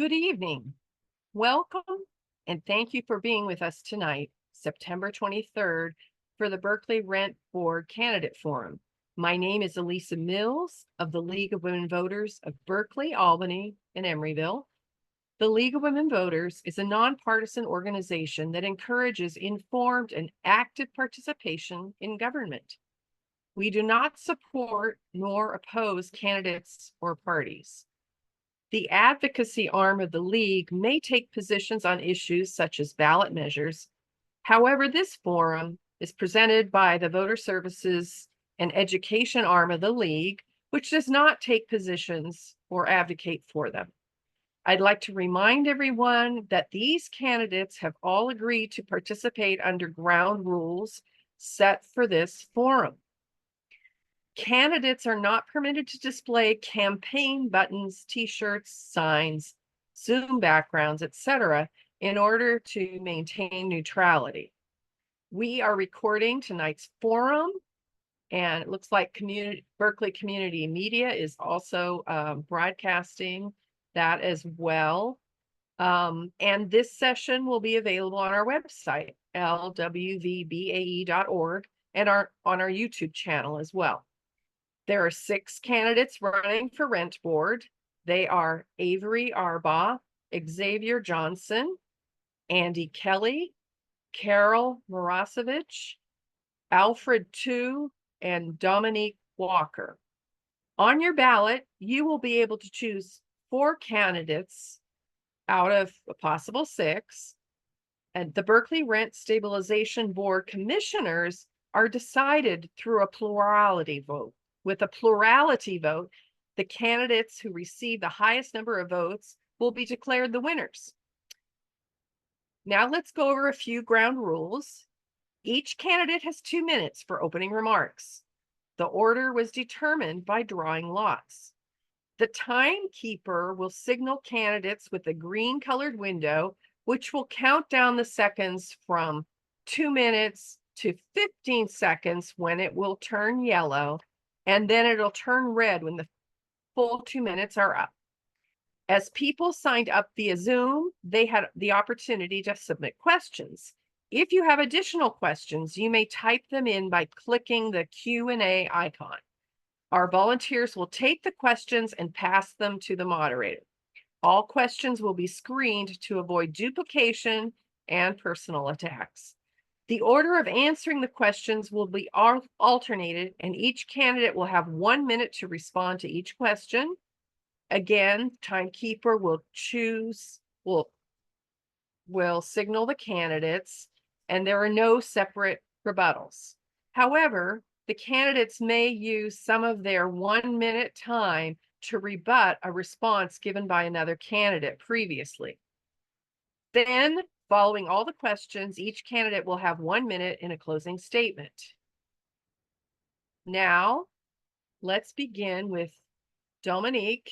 Good evening. Welcome and thank you for being with us tonight, September 23rd, for the Berkeley Rent Board Candidate Forum. My name is Elisa Mills of the League of Women Voters of Berkeley, Albany, and Emeryville. The League of Women Voters is a nonpartisan organization that encourages informed and active participation in government. We do not support nor oppose candidates or parties. The advocacy arm of the League may take positions on issues such as ballot measures. However, this forum is presented by the Voter Services and Education arm of the League, which does not take positions or advocate for them. I'd like to remind everyone that these candidates have all agreed to participate under ground rules set for this forum. Candidates are not permitted to display campaign buttons, t-shirts, signs, Zoom backgrounds, etc., in order to maintain neutrality. We are recording tonight's forum, and it looks like Berkeley Community Media is also broadcasting that as well. And this session will be available on our website, lwvbae.org, and on our YouTube channel as well. There are 6 candidates running for Rent Board. They are Avery Arbaugh, Xavier Johnson, Andy Kelly, Carol Morasevich, Alfred Tu, and Dominique Walker. On your ballot, you will be able to choose 4 candidates out of a possible 6. And the Berkeley Rent Stabilization Board commissioners are decided through a plurality vote. With a plurality vote, the candidates who receive the highest number of votes will be declared the winners. Now let's go over a few ground rules. Each candidate has 2 minutes for opening remarks. The order was determined by drawing lots. The timekeeper will signal candidates with a green colored window, which will count down the seconds from 2 minutes to 15 seconds when it will turn yellow, and then it'll turn red when the full 2 minutes are up. As people signed up via Zoom, they had the opportunity to submit questions. If you have additional questions, you may type them in by clicking the Q&A icon. Our volunteers will take the questions and pass them to the moderator. All questions will be screened to avoid duplication and personal attacks. The order of answering the questions will be alternated, and each candidate will have 1 minute to respond to each question. Again, timekeeper will signal the candidates, and there are no separate rebuttals. However, the candidates may use some of their 1 minute time to rebut a response given by another candidate previously. Then, following all the questions, each candidate will have 1 minute in a closing statement. Now, let's begin with Dominique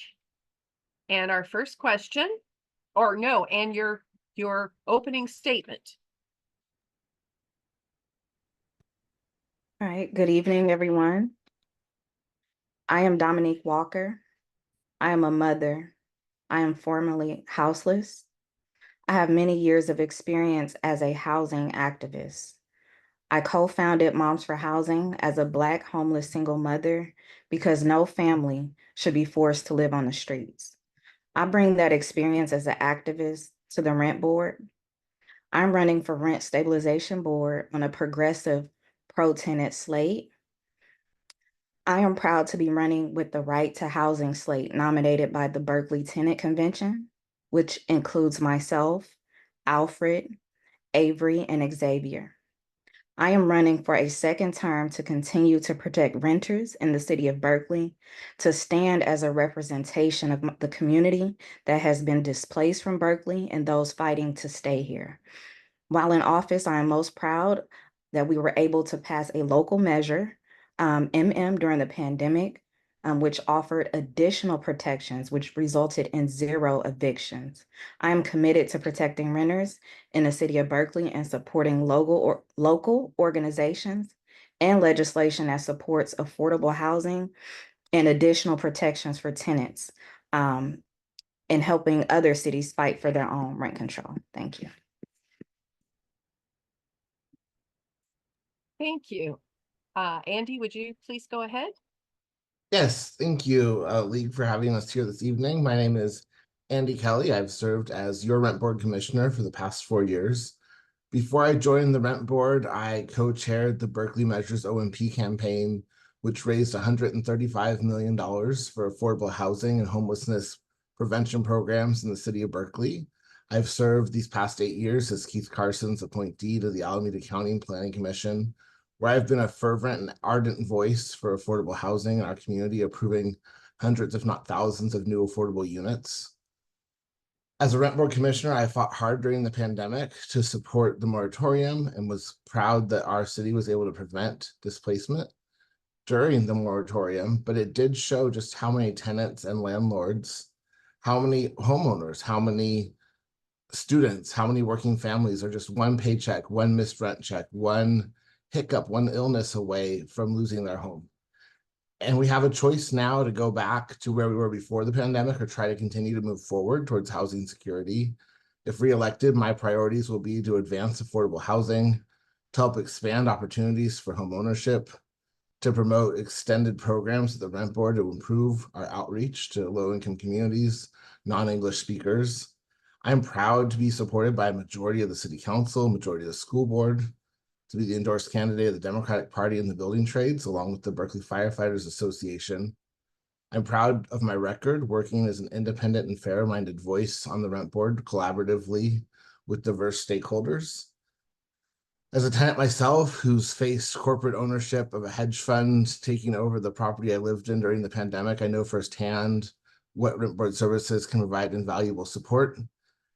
and our first question, and your opening statement. All right, good evening, everyone. I am Dominique Walker. I am a mother. I am formerly houseless. I have many years of experience as a housing activist. I co-founded Moms for Housing as a Black homeless single mother because no family should be forced to live on the streets. I bring that experience as an activist to the Rent Board. I'm running for Rent Stabilization Board on a progressive pro-tenant slate. I am proud to be running with the Right to Housing slate nominated by the Berkeley Tenant Convention, which includes myself, Alfred, Avery, and Xavier. I am running for a second term to continue to protect renters in the city of Berkeley, to stand as a representation of the community that has been displaced from Berkeley and those fighting to stay here. While in office, I am most proud that we were able to pass a local measure, MM, during the pandemic, which offered additional protections, which resulted in 0 evictions. I am committed to protecting renters in the city of Berkeley and supporting local organizations and legislation that supports affordable housing and additional protections for tenants. and helping other cities fight for their own rent control. Thank you. Thank you. Andy, would you please go ahead? Yes, thank you, League, for having us here this evening. My name is Andy Kelly. I've served as your Rent Board Commissioner for the past 4 years. Before I joined the Rent Board, I co-chaired the Berkeley Measures OMP campaign, which raised $135 million for affordable housing and homelessness prevention programs in the city of Berkeley. I've served these past 8 years as Keith Carson's appointee to the Alameda County Planning Commission, where I've been a fervent and ardent voice for affordable housing in our community, approving hundreds, if not thousands, of new affordable units. As a rent board commissioner, I fought hard during the pandemic to support the moratorium and was proud that our city was able to prevent displacement during the moratorium, but it did show just how many tenants and landlords, how many homeowners, how many students, how many working families are just one paycheck, one missed rent check, one hiccup, one illness away from losing their home. And we have a choice now to go back to where we were before the pandemic or try to continue to move forward towards housing security. If reelected, my priorities will be to advance affordable housing, to help expand opportunities for home ownership, to promote extended programs at the Rent Board to improve our outreach to low-income communities, non-English speakers. I'm proud to be supported by a majority of the city council, majority of the school board, to be the endorsed candidate of the Democratic Party in the building trades, along with the Berkeley Firefighters Association. I'm proud of my record working as an independent and fair-minded voice on the Rent Board collaboratively with diverse stakeholders. As a tenant myself, who's faced corporate ownership of a hedge fund taking over the property I lived in during the pandemic, I know firsthand what Rent Board services can provide invaluable support,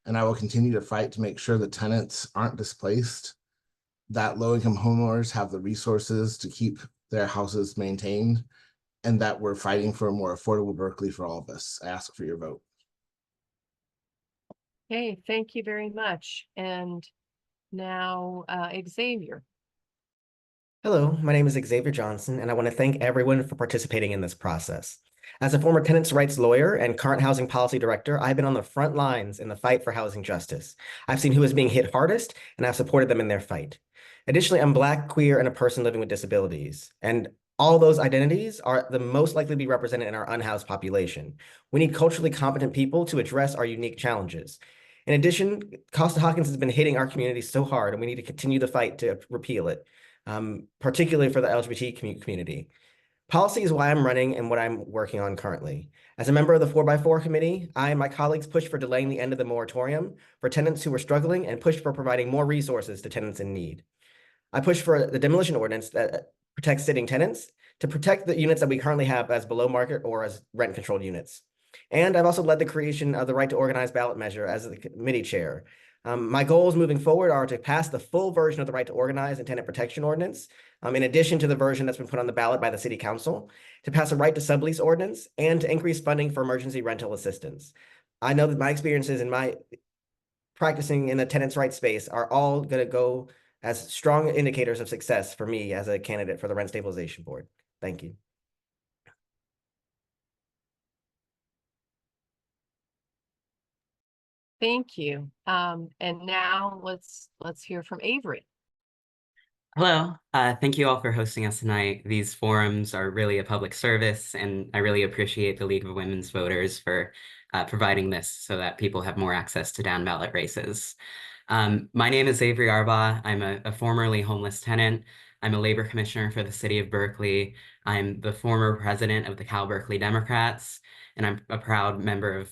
and I will continue to fight to make sure that tenants aren't displaced, that low-income homeowners have the resources to keep their houses maintained, and that we're fighting for a more affordable Berkeley for all of us. I ask for your vote. Okay, thank you very much. And now, Xavier. Hello, my name is Xavier Johnson, and I want to thank everyone for participating in this process. As a former tenants' rights lawyer and current housing policy director, I've been on the front lines in the fight for housing justice. I've seen who is being hit hardest, and I've supported them in their fight. Additionally, I'm Black, queer, and a person living with disabilities. And all those identities are the most likely to be represented in our unhoused population. We need culturally competent people to address our unique challenges. In addition, Costa-Hawkins has been hitting our community so hard, and we need to continue the fight to repeal it. Particularly for the LGBT community. Policy is why I'm running and what I'm working on currently. As a member of the 4x4 committee, I and my colleagues pushed for delaying the end of the moratorium for tenants who were struggling and pushed for providing more resources to tenants in need. I pushed for the demolition ordinance that protects sitting tenants to protect the units that we currently have as below market or as rent controlled units. And I've also led the creation of the right to organize ballot measure as the committee chair. My goals moving forward are to pass the full version of the right to organize and tenant protection ordinance, in addition to the version that's been put on the ballot by the city council, to pass a right to sublease ordinance, and to increase funding for emergency rental assistance. I know that my experiences in my practicing in the tenants' rights space are all going to go as strong indicators of success for me as a candidate for the Rent Stabilization Board. Thank you. Thank you. And now let's hear from Avery. Hello, thank you all for hosting us tonight. These forums are really a public service, and I really appreciate the League of Women's Voters for providing this so that people have more access to down ballot races. My name is Avery Arbaugh. I'm a formerly homeless tenant. I'm a labor commissioner for the city of Berkeley. I'm the former president of the Cal Berkeley Democrats, and I'm a proud member of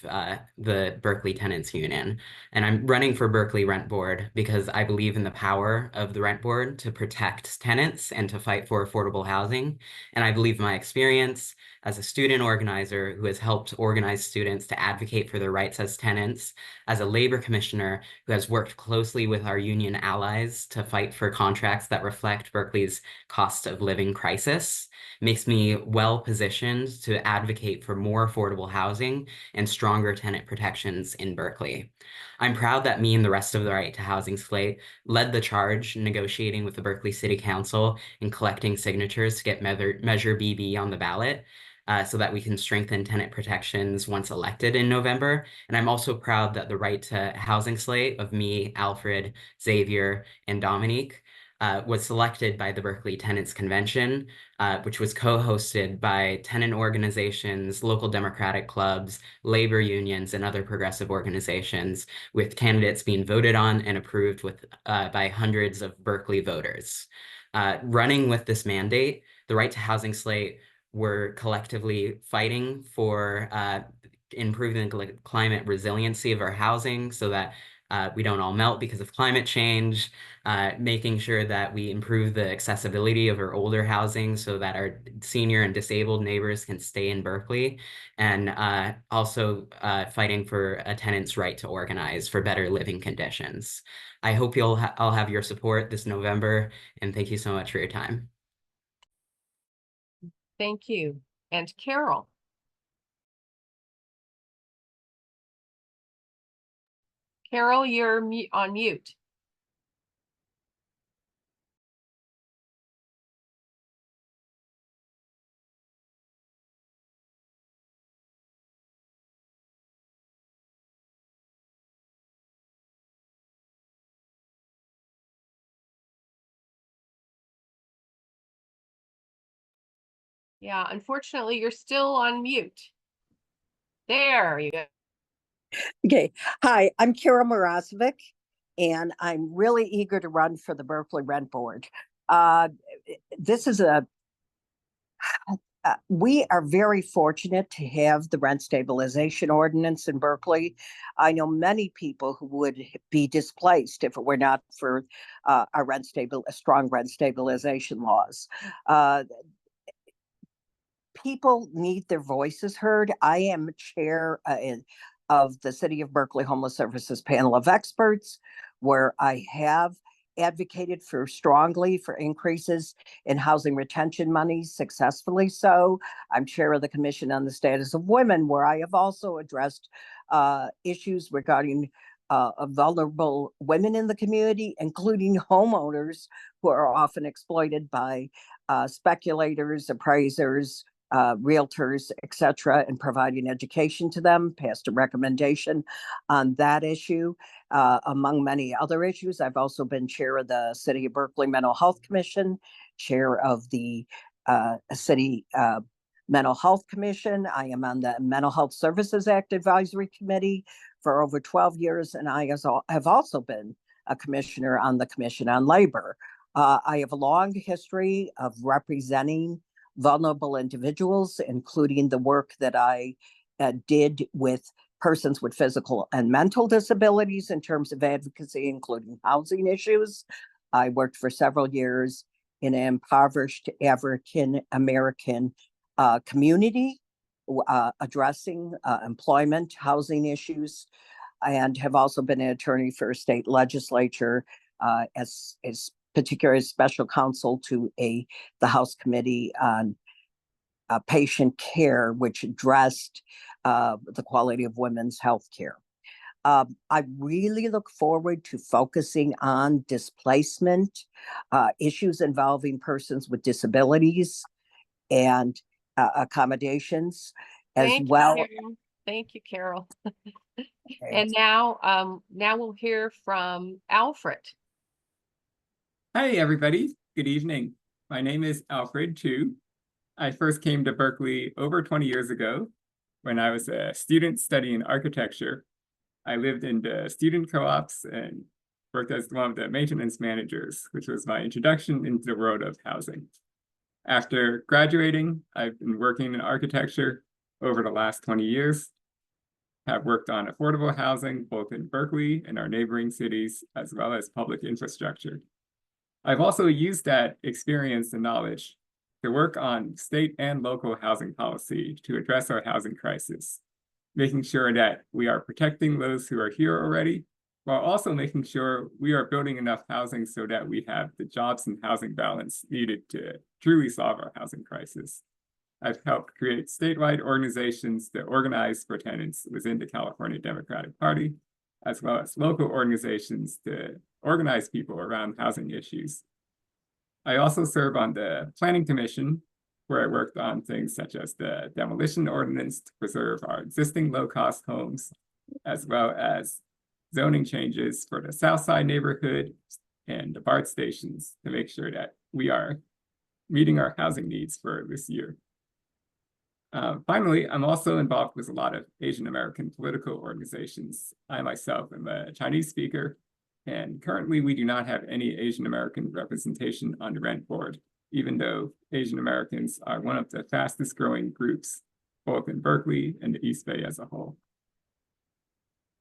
the Berkeley Tenants Union. And I'm running for Berkeley Rent Board because I believe in the power of the Rent Board to protect tenants and to fight for affordable housing. And I believe my experience as a student organizer who has helped organize students to advocate for their rights as tenants, as a labor commissioner who has worked closely with our union allies to fight for contracts that reflect Berkeley's cost of living crisis, makes me well positioned to advocate for more affordable housing and stronger tenant protections in Berkeley. I'm proud that me and the rest of the Right to Housing slate led the charge negotiating with the Berkeley City Council and collecting signatures to get Measure BB on the ballot. so that we can strengthen tenant protections once elected in November. And I'm also proud that the right to housing slate of me, Alfred, Xavier, and Dominique was selected by the Berkeley Tenants Convention, which was co-hosted by tenant organizations, local democratic clubs, labor unions, and other progressive organizations, with candidates being voted on and approved by hundreds of Berkeley voters. Running with this mandate, the right to housing slate, we're collectively fighting for improving the climate resiliency of our housing so that we don't all melt because of climate change, making sure that we improve the accessibility of our older housing so that our senior and disabled neighbors can stay in Berkeley, and also fighting for a tenant's right to organize for better living conditions. I hope you'll all have your support this November, and thank you so much for your time. Thank you. And Carol. Carol, you're on mute. Yeah, unfortunately, you're still on mute. There you go. Okay. Hi, I'm Kara Marasovic, and I'm really eager to run for the Berkeley Rent Board. This is we are very fortunate to have the rent stabilization ordinance in Berkeley. I know many people who would be displaced if it were not for our strong rent stabilization laws. People need their voices heard. I am chair of the City of Berkeley Homeless Services Panel of Experts, where I have advocated strongly for increases in housing retention monies, successfully so. I'm chair of the Commission on the Status of Women, where I have also addressed issues regarding vulnerable women in the community, including homeowners who are often exploited by speculators, appraisers, realtors, etc., and providing education to them. Passed a recommendation on that issue, among many other issues. I've also been chair of the City of Berkeley Mental Health Commission, chair of the City Mental Health Commission. I am on the Mental Health Services Act Advisory Committee for over 12 years, and I have also been a commissioner on the Commission on Labor. I have a long history of representing vulnerable individuals, including the work that I did with persons with physical and mental disabilities in terms of advocacy, including housing issues. I worked for several years in an impoverished African American community, addressing employment, housing issues, and have also been an attorney for a state legislature as particularly special counsel to the House Committee on Patient Care, which addressed the quality of women's health care. I really look forward to focusing on displacement, issues involving persons with disabilities, and accommodations as Thank well. you, Carol. Thank you, Carol. Okay. And now we'll hear from Alfred. Hi, everybody. Good evening. My name is Alfred Tu. I first came to Berkeley over 20 years ago when I was a student studying architecture. I lived in the student co-ops and worked as one of the maintenance managers, which was my introduction into the world of housing. After graduating, I've been working in architecture over the last 20 years. Have worked on affordable housing, both in Berkeley and our neighboring cities, as well as public infrastructure. I've also used that experience and knowledge to work on state and local housing policy to address our housing crisis, making sure that we are protecting those who are here already, while also making sure we are building enough housing so that we have the jobs and housing balance needed to truly solve our housing crisis. I've helped create statewide organizations that organize for tenants within the California Democratic Party, as well as local organizations to organize people around housing issues. I also serve on the Planning Commission where I worked on things such as the demolition ordinance to preserve our existing low-cost homes, as well as zoning changes for the South Side neighborhood and the BART stations to make sure that we are meeting our housing needs for this year. Finally, I'm also involved with a lot of Asian American political organizations. I myself am a Chinese speaker, and currently we do not have any Asian American representation on the rent board, even though Asian Americans are one of the fastest growing groups, both in Berkeley and the East Bay as a whole.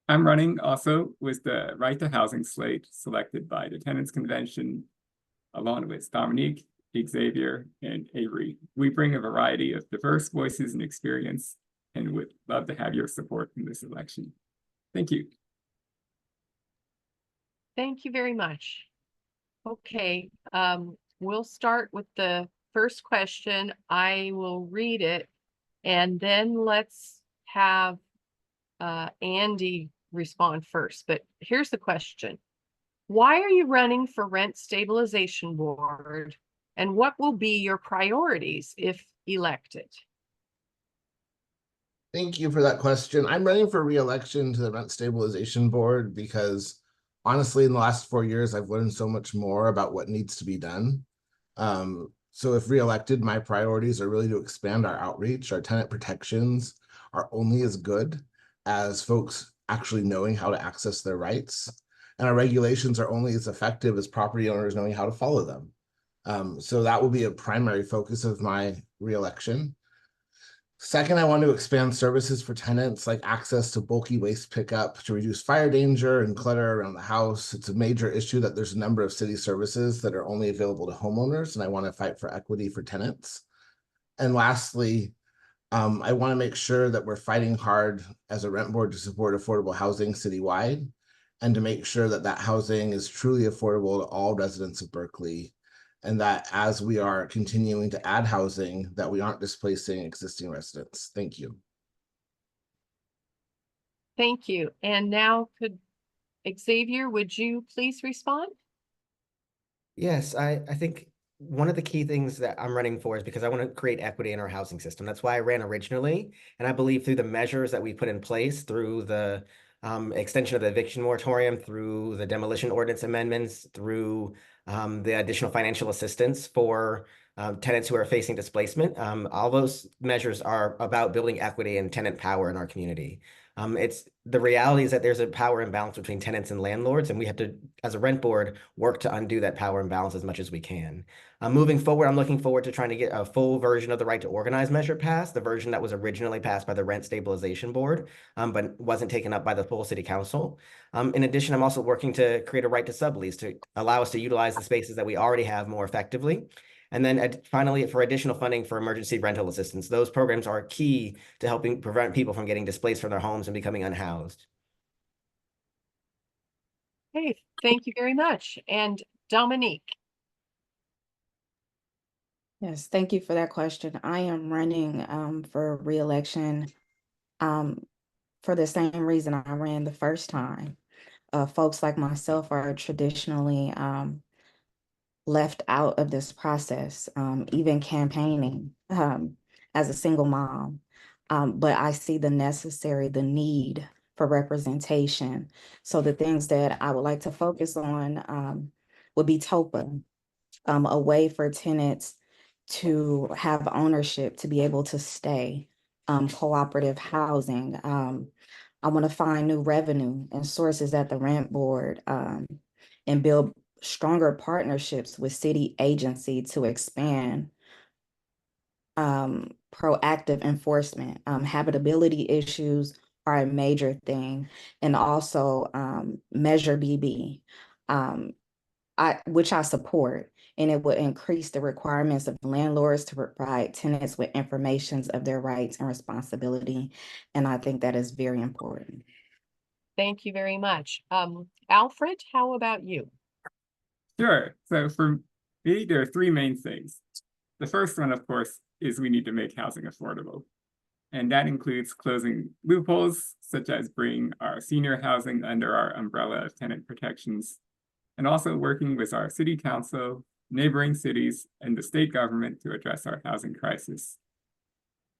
I'm running also with the Right to Housing slate selected by the Tenants Convention, along with Dominique, Xavier, and Avery. We bring a variety of diverse voices and experience and would love to have your support in this election. Thank you. Thank you very much. Okay, we'll start with the first question. I will read it, and then let's have Andy respond first. But here's the question. Why are you running for Rent Stabilization Board, and what will be your priorities if elected? Thank you for that question. I'm running for re-election to the Rent Stabilization Board because honestly, in the last 4 years, I've learned so much more about what needs to be done. So if re-elected, my priorities are really to expand our outreach. Our tenant protections are only as good as folks actually knowing how to access their rights. And our regulations are only as effective as property owners knowing how to follow them. So that will be a primary focus of my re-election. Second, I want to expand services for tenants like access to bulky waste pickup to reduce fire danger and clutter around the house. It's a major issue that there's a number of city services that are only available to homeowners, and I want to fight for equity for tenants. And lastly, I want to make sure that we're fighting hard as a rent board to support affordable housing citywide and to make sure that that housing is truly affordable to all residents of Berkeley, and that as we are continuing to add housing, that we aren't displacing existing residents. Thank you. Thank you. And now could Xavier, would you please respond? Yes, I think one of the key things that I'm running for is because I want to create equity in our housing system. That's why I ran originally. And I believe through the measures that we put in place, through the extension of the eviction moratorium, through the demolition ordinance amendments, through the additional financial assistance for tenants who are facing displacement, all those measures are about building equity and tenant power in our community. It's the reality is that there's a power imbalance between tenants and landlords, and we have to, as a rent board, work to undo that power imbalance as much as we can. Moving forward, I'm looking forward to trying to get a full version of the right to organize measure passed, the version that was originally passed by the Rent Stabilization Board, but wasn't taken up by the full city council. In addition, I'm also working to create a right to sublease to allow us to utilize the spaces that we already have more effectively. And then finally, for additional funding for emergency rental assistance, those programs are key to helping prevent people from getting displaced from their homes and becoming unhoused. Hey, thank you very much. And Dominique. Yes, thank you for that question. I am running for re-election for the same reason I ran the first time. Folks like myself are traditionally left out of this process, even campaigning as a single mom. But I see the need for representation. So the things that I would like to focus on would be TOPA, a way for tenants to have ownership, to be able to stay, cooperative housing. I want to find new revenue and sources at the rent board and build stronger partnerships with city agency to expand proactive enforcement. Habitability issues are a major thing, and also Measure BB, which I support, and it would increase the requirements of landlords to provide tenants with information of their rights and responsibility, and I think that is very important. Thank you very much. Alfred, how about you? Sure. So for me, there are three main things. The first one, of course, is we need to make housing affordable. And that includes closing loopholes, such as bringing our senior housing under our umbrella of tenant protections, and also working with our city council, neighboring cities, and the state government to address our housing crisis.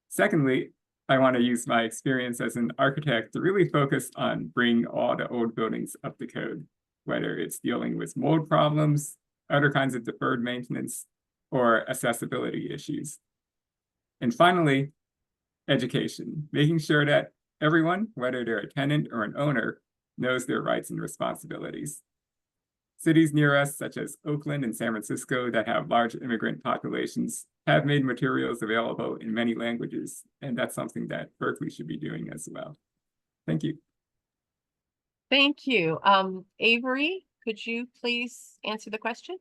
Secondly, I want to use my experience as an architect to really focus on bringing all the old buildings up to code, whether it's dealing with mold problems, other kinds of deferred maintenance, or accessibility issues. And finally, education, making sure that everyone, whether they're a tenant or an owner, knows their rights and responsibilities. Cities near us, such as Oakland and San Francisco, that have large immigrant populations, have made materials available in many languages, and that's something that Berkeley should be doing as well. Thank you. Thank you. Avery, could you please answer the question?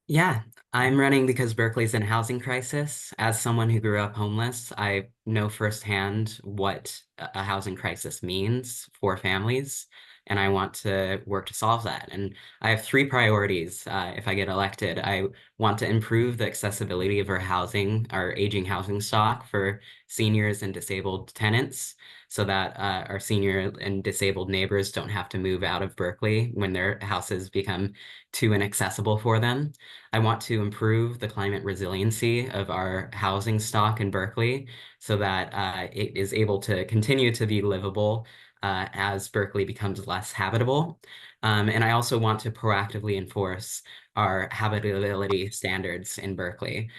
Yeah, I'm running because Berkeley's in a housing crisis. As someone who grew up homeless, I know firsthand what a housing crisis means for families, and I want to work to solve that. And I have three priorities if I get elected. I want to improve the accessibility of our housing, our aging housing stock for seniors and disabled tenants, so that our senior and disabled neighbors don't have to move out of Berkeley when their houses become too inaccessible for them. I want to improve the climate resiliency of our housing stock in Berkeley so that it is able to continue to be livable as Berkeley becomes less habitable. And I also want to proactively enforce our habitability standards in Berkeley.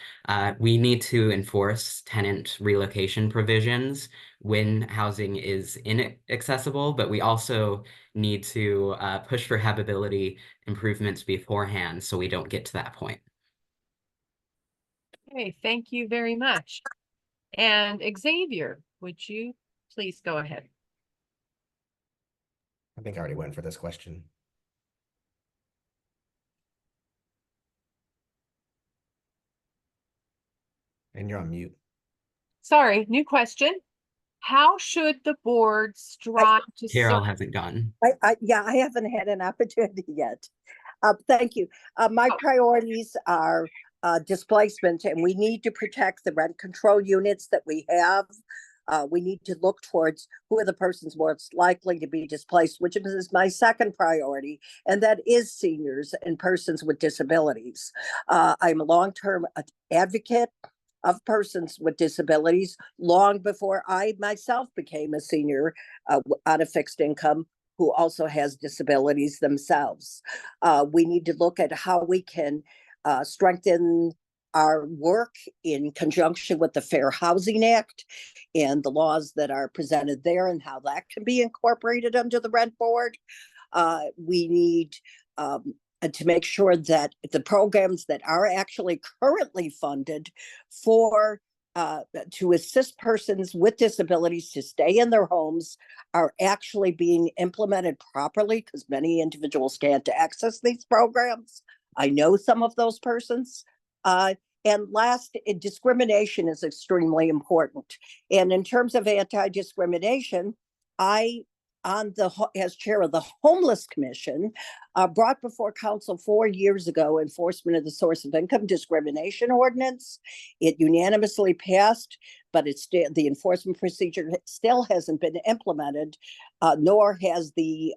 We need to enforce tenant relocation provisions when housing is inaccessible, but we also need to push for habitability improvements beforehand so we don't get to that point. Okay, thank you very much. And Xavier, would you please go ahead? I think I already went for this question. And you're on mute. Sorry, new question. How should the board strive to Carol serve? hasn't gone. Yeah, I haven't had an opportunity yet. Thank you. My priorities are displacement, and we need to protect the rent control units that we have. We need to look towards who are the persons most likely to be displaced, which is my second priority, and that is seniors and persons with disabilities. I'm a long-term advocate of persons with disabilities long before I myself became a senior on a fixed income who also has disabilities themselves. We need to look at how we can strengthen our work in conjunction with the Fair Housing Act and the laws that are presented there and how that can be incorporated under the rent board. We need to make sure that the programs that are actually currently funded for to assist persons with disabilities to stay in their homes are actually being implemented properly, because many individuals can't access these programs. I know some of those persons. And last, discrimination is extremely important. And in terms of anti-discrimination, I, as chair of the Homeless Commission, brought before council 4 years ago enforcement of the source of income discrimination ordinance. It unanimously passed, but the enforcement procedure still hasn't been implemented, nor has the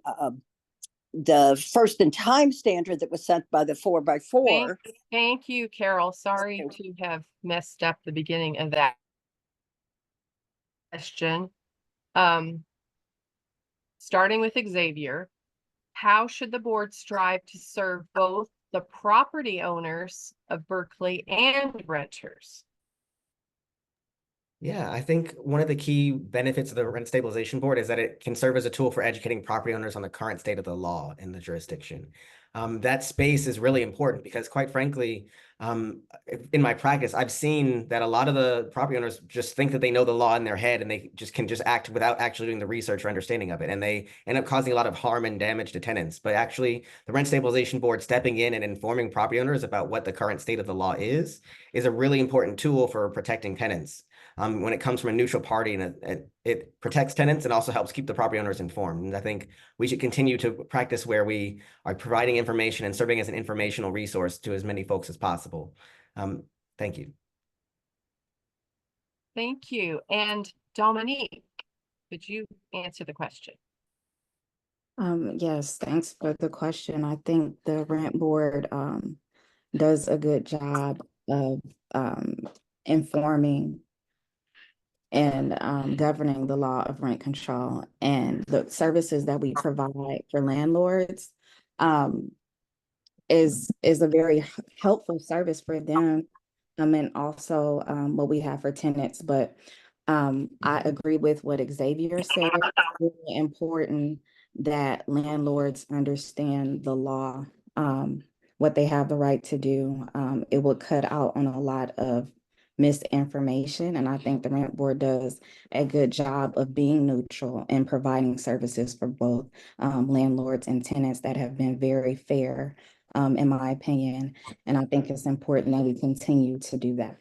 first in time standard that was sent by the 4x4. Thank you, Carol. Sorry to have messed up the beginning of that question. Starting with Xavier, how should the board strive to serve both the property owners of Berkeley and renters? Yeah, I think one of the key benefits of the Rent Stabilization Board is that it can serve as a tool for educating property owners on the current state of the law in the jurisdiction. That space is really important because, quite frankly, in my practice, I've seen that a lot of the property owners just think that they know the law in their head and they can act without actually doing the research or understanding of it. And they end up causing a lot of harm and damage to tenants. But actually, the Rent Stabilization Board stepping in and informing property owners about what the current state of the law is a really important tool for protecting tenants. When it comes from a neutral party, and it protects tenants and also helps keep the property owners informed. And I think we should continue to practice where we are providing information and serving as an informational resource to as many folks as possible. Thank you. Thank you. And Dominique, could you answer the question? Yes, thanks for the question. I think the rent board does a good job of informing and governing the law of rent control and the services that we provide for landlords is a very helpful service for them, and also what we have for tenants. But I agree with what Xavier said. It's really important that landlords understand the law, what they have the right to do. It would cut out on a lot of misinformation, and I think the rent board does a good job of being neutral and providing services for both landlords and tenants that have been very fair, in my opinion. And I think it's important that we continue to do that.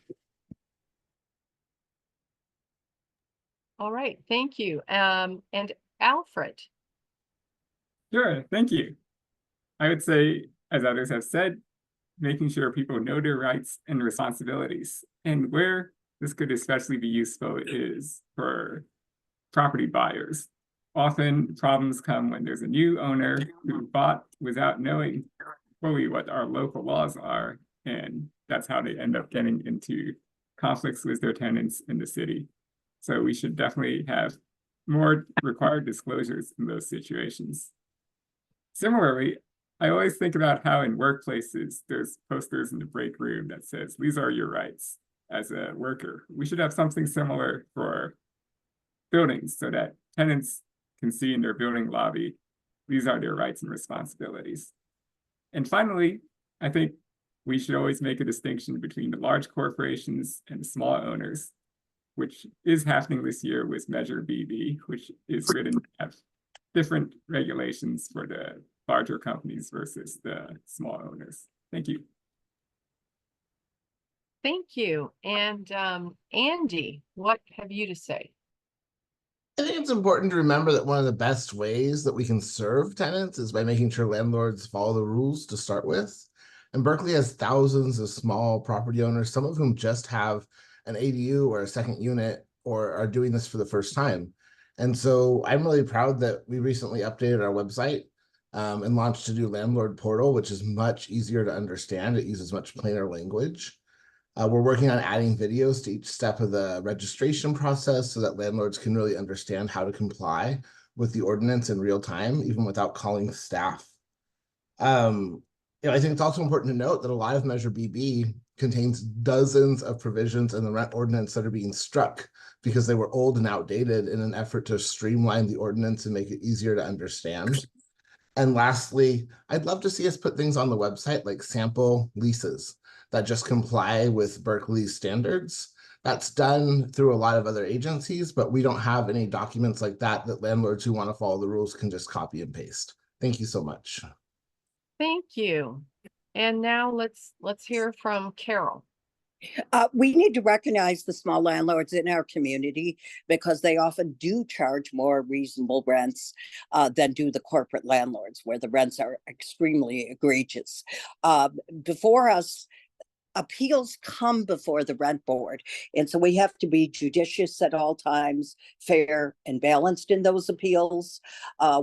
All right, thank you. And Alfred. Sure, thank you. I would say, as others have said, making sure people know their rights and responsibilities. And where this could especially be useful is for property buyers. Often problems come when there's a new owner who bought without knowing fully what our local laws are, and that's how they end up getting into conflicts with their tenants in the city. So we should definitely have more required disclosures in those situations. Similarly, I always think about how in workplaces, there's posters in the break room that says, these are your rights as a worker. We should have something similar for buildings so that tenants can see in their building lobby, these are their rights and responsibilities. And finally, I think we should always make a distinction between the large corporations and the small owners, which is happening this year with Measure BB, which is written to have different regulations for the larger companies versus the small owners. Thank you. Thank you. And Andy, what have you to say? I think it's important to remember that one of the best ways that we can serve tenants is by making sure landlords follow the rules to start with. And Berkeley has thousands of small property owners, some of whom just have an ADU or a second unit or are doing this for the first time. And so I'm really proud that we recently updated our website and launched a new landlord portal, which is much easier to understand. It uses much plainer language. We're working on adding videos to each step of the registration process so that landlords can really understand how to comply with the ordinance in real time, even without calling staff. I think it's also important to note that a lot of Measure BB contains dozens of provisions in the rent ordinance that are being struck because they were old and outdated in an effort to streamline the ordinance and make it easier to understand. And lastly, I'd love to see us put things on the website like sample leases that just comply with Berkeley's standards. That's done through a lot of other agencies, but we don't have any documents like that landlords who want to follow the rules can just copy and paste. Thank you so much. Thank you. And now let's hear from Carol. We need to recognize the small landlords in our community because they often do charge more reasonable rents than do the corporate landlords, where the rents are extremely egregious. Before us, appeals come before the rent board. And so we have to be judicious at all times, fair and balanced in those appeals.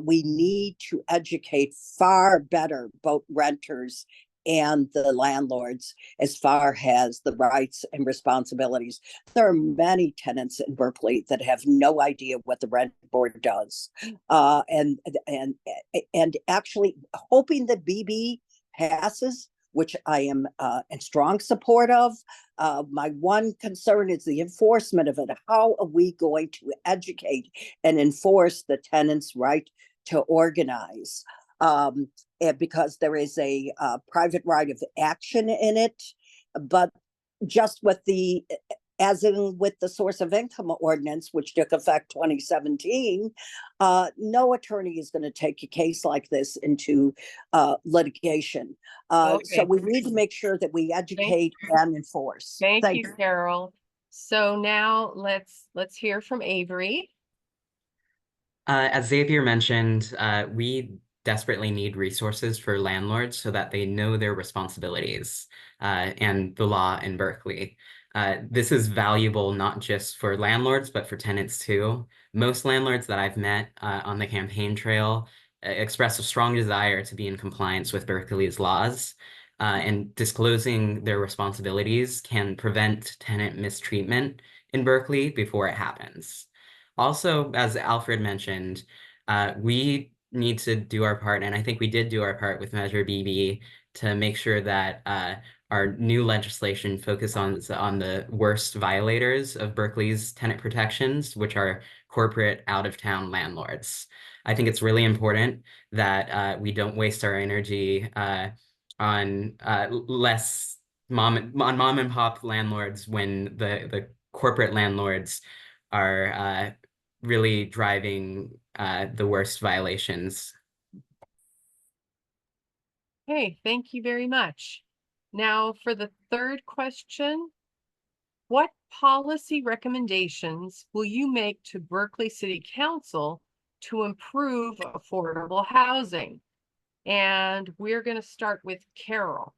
We need to educate far better both renters and the landlords as far as the rights and responsibilities. There are many tenants in Berkeley that have no idea what the rent board does. And actually hoping that BB passes, which I am in strong support of. My one concern is the enforcement of it. How are we going to educate and enforce the tenant's right to organize? Because there is a private right of action in it, but just with the, as in with the source of income ordinance, which took effect 2017, no attorney is going to take a case like this into litigation. So we need to make sure that we educate and enforce. Thank you, Carol. So now let's hear from Avery. As Xavier mentioned, we desperately need resources for landlords so that they know their responsibilities and the law in Berkeley. This is valuable not just for landlords, but for tenants too. Most landlords that I've met on the campaign trail express a strong desire to be in compliance with Berkeley's laws. and disclosing their responsibilities can prevent tenant mistreatment in Berkeley before it happens. Also, as Alfred mentioned, we need to do our part, and I think we did do our part with Measure BB to make sure that our new legislation focuses on the worst violators of Berkeley's tenant protections, which are corporate out-of-town landlords. I think it's really important that we don't waste our energy on less mom and pop landlords when the corporate landlords are really driving the worst violations. Okay, thank you very much. Now for the third question, what policy recommendations will you make to Berkeley City Council to improve affordable housing? And we're going to start with Carol.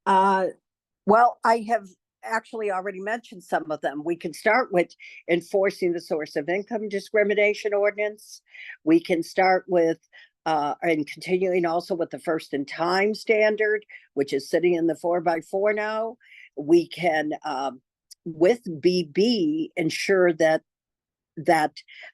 Well, I have actually already mentioned some of them. We can start with enforcing the source of income discrimination ordinance. We can start with and continuing also with the first in time standard, which is sitting in the 4x4 now. We can, with BB, ensure that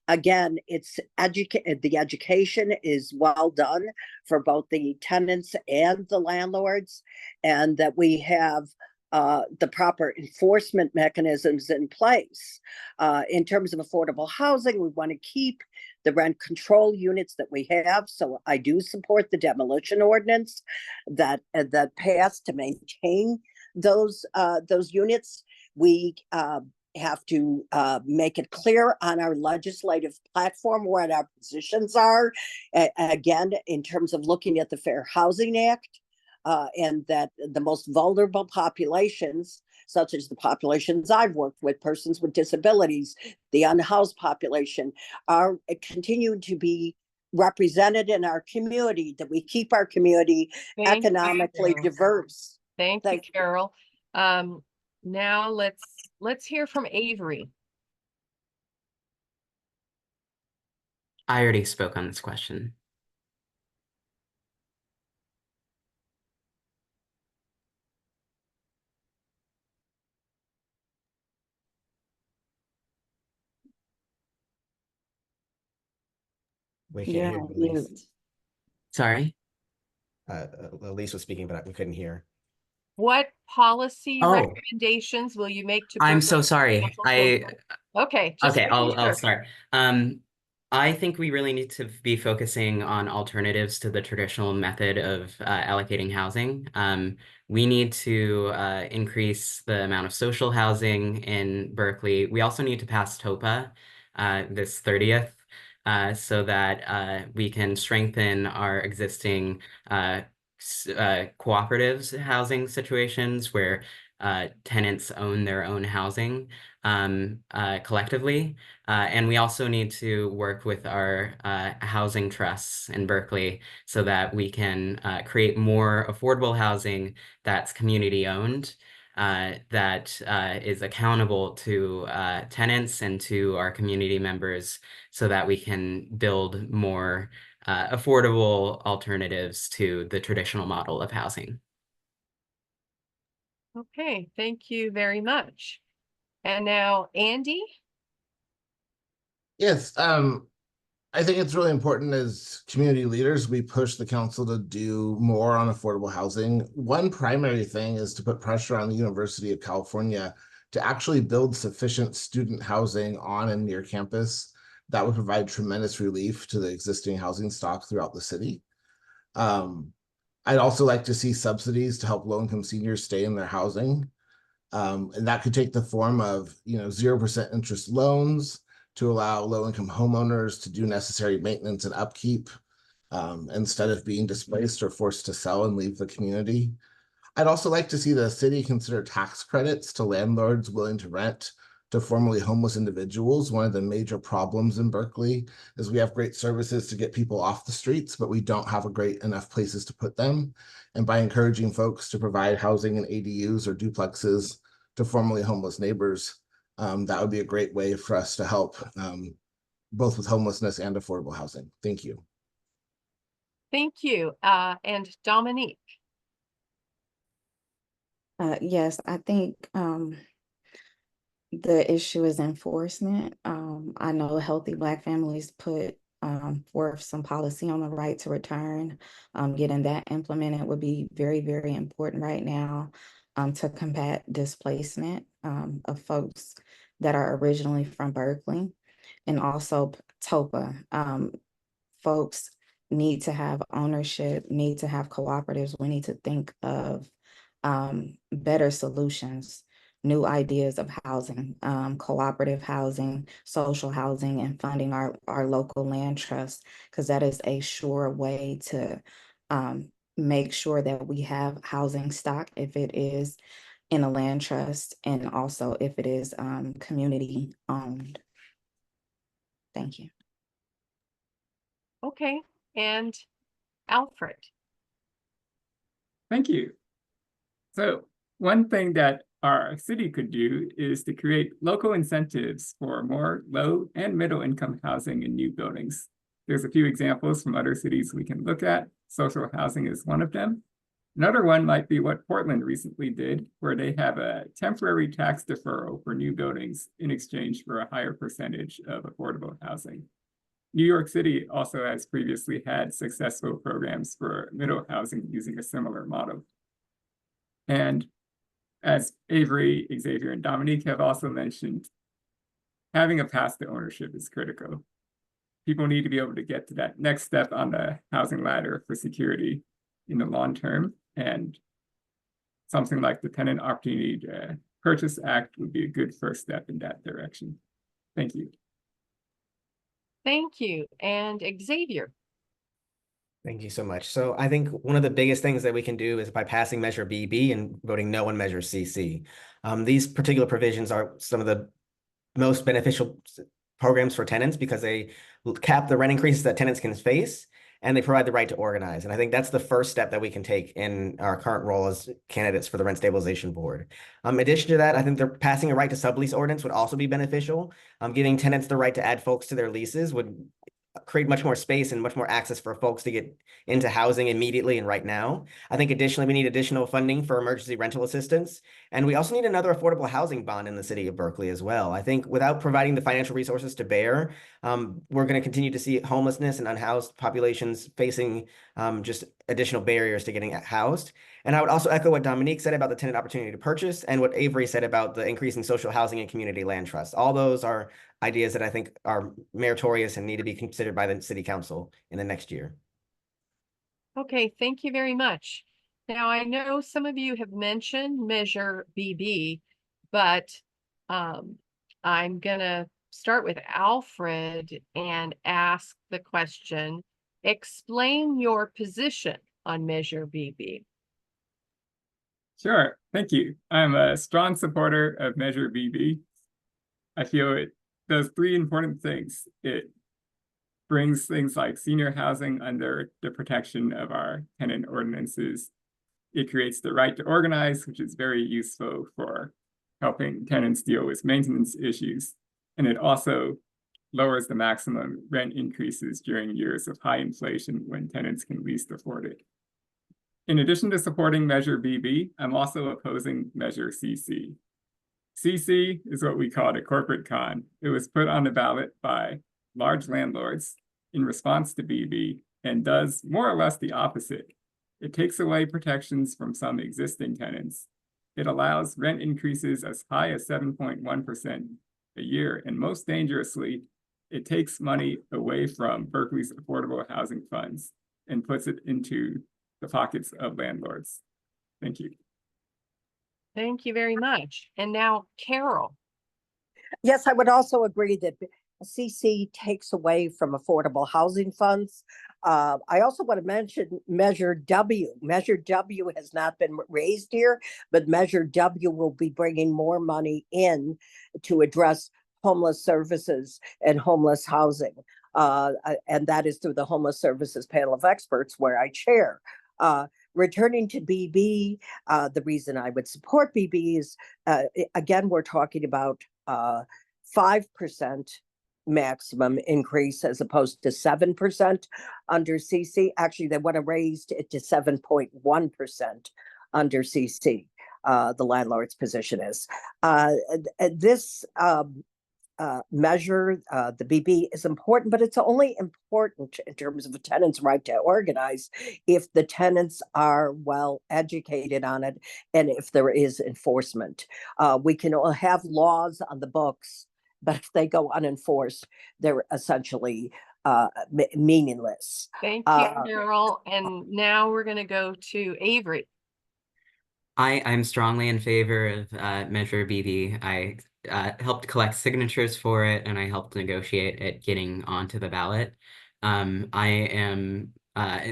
again, the education is well done for both the tenants and the landlords, and that we have the proper enforcement mechanisms in place. In terms of affordable housing, we want to keep the rent control units that we have. So I do support the demolition ordinance that passed to maintain those units. We have to make it clear on our legislative platform what our positions are. Again, in terms of looking at the Fair Housing Act, and that the most vulnerable populations, such as the populations I've worked with, persons with disabilities, the unhoused population, are continuing to be represented in our community, that we keep our community Thank you, economically Carol. diverse. Thank you, Carol. Now let's hear from Avery. I already spoke on this question. We can't Yeah, hear you, Elise. mute. Sorry? Elise was speaking, but we couldn't hear. What policy Oh. recommendations will you make to I'm Berkeley so sorry. Council okay, just Okay, making I'll sure. start. I think we really need to be focusing on alternatives to the traditional method of allocating housing. We need to increase the amount of social housing in Berkeley. We also need to pass TOPA this 30th so that we can strengthen our existing cooperatives housing situations where tenants own their own housing collectively. And we also need to work with our housing trusts in Berkeley so that we can create more affordable housing that's community owned, that is accountable to tenants and to our community members so that we can build more affordable alternatives to the traditional model of housing. Okay, thank you very much. And now Andy. Yes, I think it's really important as community leaders, we push the council to do more on affordable housing. One primary thing is to put pressure on the University of California to actually build sufficient student housing on and near campus. That would provide tremendous relief to the existing housing stock throughout the city. I'd also like to see subsidies to help low-income seniors stay in their housing. And that could take the form of 0% interest loans to allow low-income homeowners to do necessary maintenance and upkeep instead of being displaced or forced to sell and leave the community. I'd also like to see the city consider tax credits to landlords willing to rent to formerly homeless individuals. One of the major problems in Berkeley is we have great services to get people off the streets, but we don't have great enough places to put them. And by encouraging folks to provide housing in ADUs or duplexes to formerly homeless neighbors, that would be a great way for us to help both with homelessness and affordable housing. Thank you. Thank you. And Dominique. Yes, I think the issue is enforcement. I know Healthy Black Families put forth some policy on the right to return. Getting that implemented would be very, very important right now to combat displacement of folks that are originally from Berkeley, and also TOPA. Folks need to have ownership, need to have cooperatives. We need to think of better solutions, new ideas of housing, cooperative housing, social housing, and funding our local land trust, because that is a sure way to make sure that we have housing stock if it is in a land trust, and also if it is community owned. Thank you. Okay, and Alfred. Thank you. So one thing that our city could do is to create local incentives for more low and middle income housing in new buildings. There's a few examples from other cities we can look at. Social housing is one of them. Another one might be what Portland recently did, where they have a temporary tax deferral for new buildings in exchange for a higher percentage of affordable housing. New York City also has previously had successful programs for middle housing using a similar model. And as Avery, Xavier, and Dominique have also mentioned, having a path to ownership is critical. People need to be able to get to that next step on the housing ladder for security in the long term, and something like the Tenant Opportunity to Purchase Act would be a good first step in that direction. Thank you. Thank you. And Xavier. Thank you so much. So I think one of the biggest things that we can do is by passing Measure BB and voting no on Measure CC. These particular provisions are some of the most beneficial programs for tenants because they cap the rent increases that tenants can face, and they provide the right to organize. And I think that's the first step that we can take in our current role as candidates for the Rent Stabilization Board. In addition to that, I think they're passing a right to sublease ordinance would also be beneficial. Giving tenants the right to add folks to their leases would create much more space and much more access for folks to get into housing immediately and right now. I think additionally, we need additional funding for emergency rental assistance. And we also need another affordable housing bond in the city of Berkeley as well. I think without providing the financial resources to bear, we're going to continue to see homelessness and unhoused populations facing just additional barriers to getting housed. And I would also echo what Dominique said about the tenant opportunity to purchase and what Avery said about the increase in social housing and community land trust. All those are ideas that I think are meritorious and need to be considered by the city council in the next year. Okay, thank you very much. Now, I know some of you have mentioned Measure BB, but I'm gonna start with Alfred and ask the question, explain your position on Measure BB. Sure, thank you. I'm a strong supporter of Measure BB. I feel it does three important things. It brings things like senior housing under the protection of our tenant ordinances. It creates the right to organize, which is very useful for helping tenants deal with maintenance issues. And it also lowers the maximum rent increases during years of high inflation when tenants can least afford it. In addition to supporting Measure BB, I'm also opposing Measure CC. CC is what we call a corporate con. It was put on the ballot by large landlords in response to BB and does more or less the opposite. It takes away protections from some existing tenants. It allows rent increases as high as 7.1% a year, and most dangerously, it takes money away from Berkeley's affordable housing funds and puts it into the pockets of landlords. Thank you. Thank you very much. And now, Carol. Yes, I would also agree that CC takes away from affordable housing funds. I also want to mention Measure W. Measure W has not been raised here, but Measure W will be bringing more money in to address homeless services and homeless housing. And that is through the Homeless Services Panel of Experts, where I chair. Returning to BB, the reason I would support BB is, again, we're talking about 5% maximum increase as opposed to 7% under CC. Actually, they want to raise it to 7.1% under CC. the landlord's position is. This measure, the BB, is important, but it's only important in terms of a tenant's right to organize if the tenants are well educated on it and if there is enforcement. We can all have laws on the books, but if they go unenforced, they're essentially meaningless. Thank you, Carol. And now we're going to go to Avery. I'm strongly in favor of Measure BB. I helped collect signatures for it, and I helped negotiate it getting onto the ballot. I am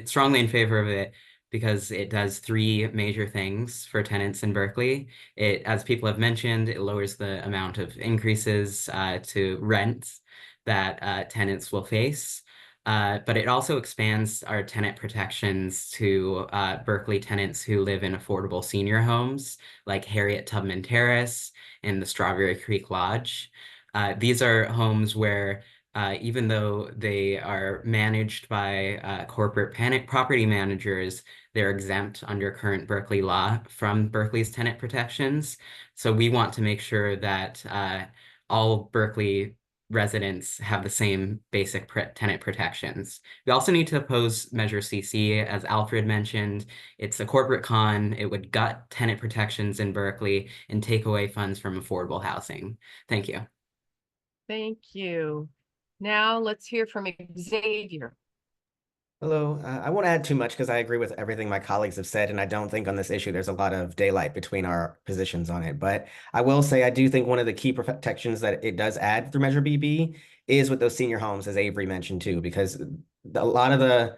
strongly in favor of it because it does three major things for tenants in Berkeley. It, as people have mentioned, it lowers the amount of increases to rents that tenants will face. But it also expands our tenant protections to Berkeley tenants who live in affordable senior homes, like Harriet Tubman Terrace and the Strawberry Creek Lodge. These are homes where, even though they are managed by corporate property managers, they're exempt under current Berkeley law from Berkeley's tenant protections. So we want to make sure that all Berkeley residents have the same basic tenant protections. We also need to oppose Measure CC, as Alfred mentioned. It's a corporate con. It would gut tenant protections in Berkeley and take away funds from affordable housing. Thank you. Thank you. Now let's hear from Xavier. Hello. I won't add too much because I agree with everything my colleagues have said, and I don't think on this issue there's a lot of daylight between our positions on it. But I will say I do think one of the key protections that it does add through Measure BB is with those senior homes, as Avery mentioned too, because a lot of the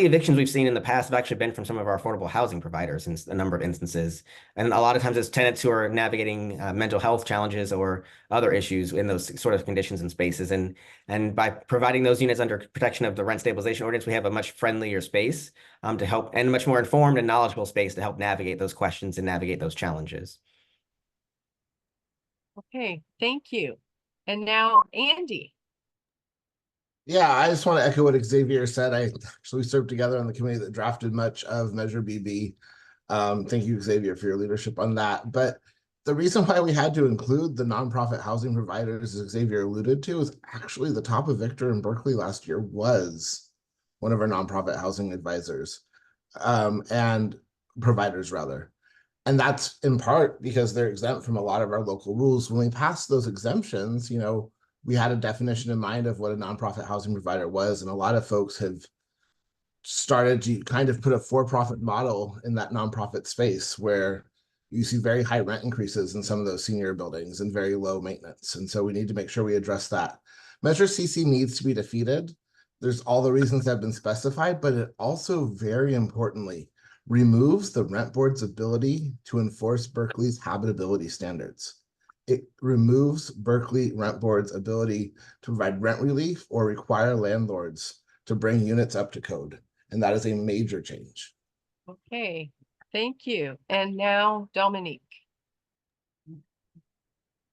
evictions we've seen in the past have actually been from some of our affordable housing providers in a number of instances, and a lot of times it's tenants who are navigating mental health challenges or other issues in those sort of conditions and spaces, and by providing those units under protection of the rent stabilization ordinance, we have a much friendlier space to help, and a much more informed and knowledgeable space to help navigate those questions and navigate those challenges. Okay, thank you. And now Andy. Yeah, I just want to echo what Xavier said. I actually served together on the committee that drafted much of Measure BB. Thank you, Xavier, for your leadership on that. But the reason why we had to include the nonprofit housing providers, as Xavier alluded to, is actually the top evictor in Berkeley last year was one of our nonprofit housing advisors and providers, rather. And that's in part because they're exempt from a lot of our local rules. When we passed those exemptions, we had a definition in mind of what a nonprofit housing provider was, and a lot of folks have started to kind of put a for-profit model in that nonprofit space where you see very high rent increases in some of those senior buildings and very low maintenance. And so we need to make sure we address that. Measure CC needs to be defeated. There's all the reasons that have been specified, but it also very importantly removes the rent board's ability to enforce Berkeley's habitability standards. It removes Berkeley Rent Board's ability to provide rent relief or require landlords to bring units up to code. And that is a major change. Okay, thank you. And now Dominique.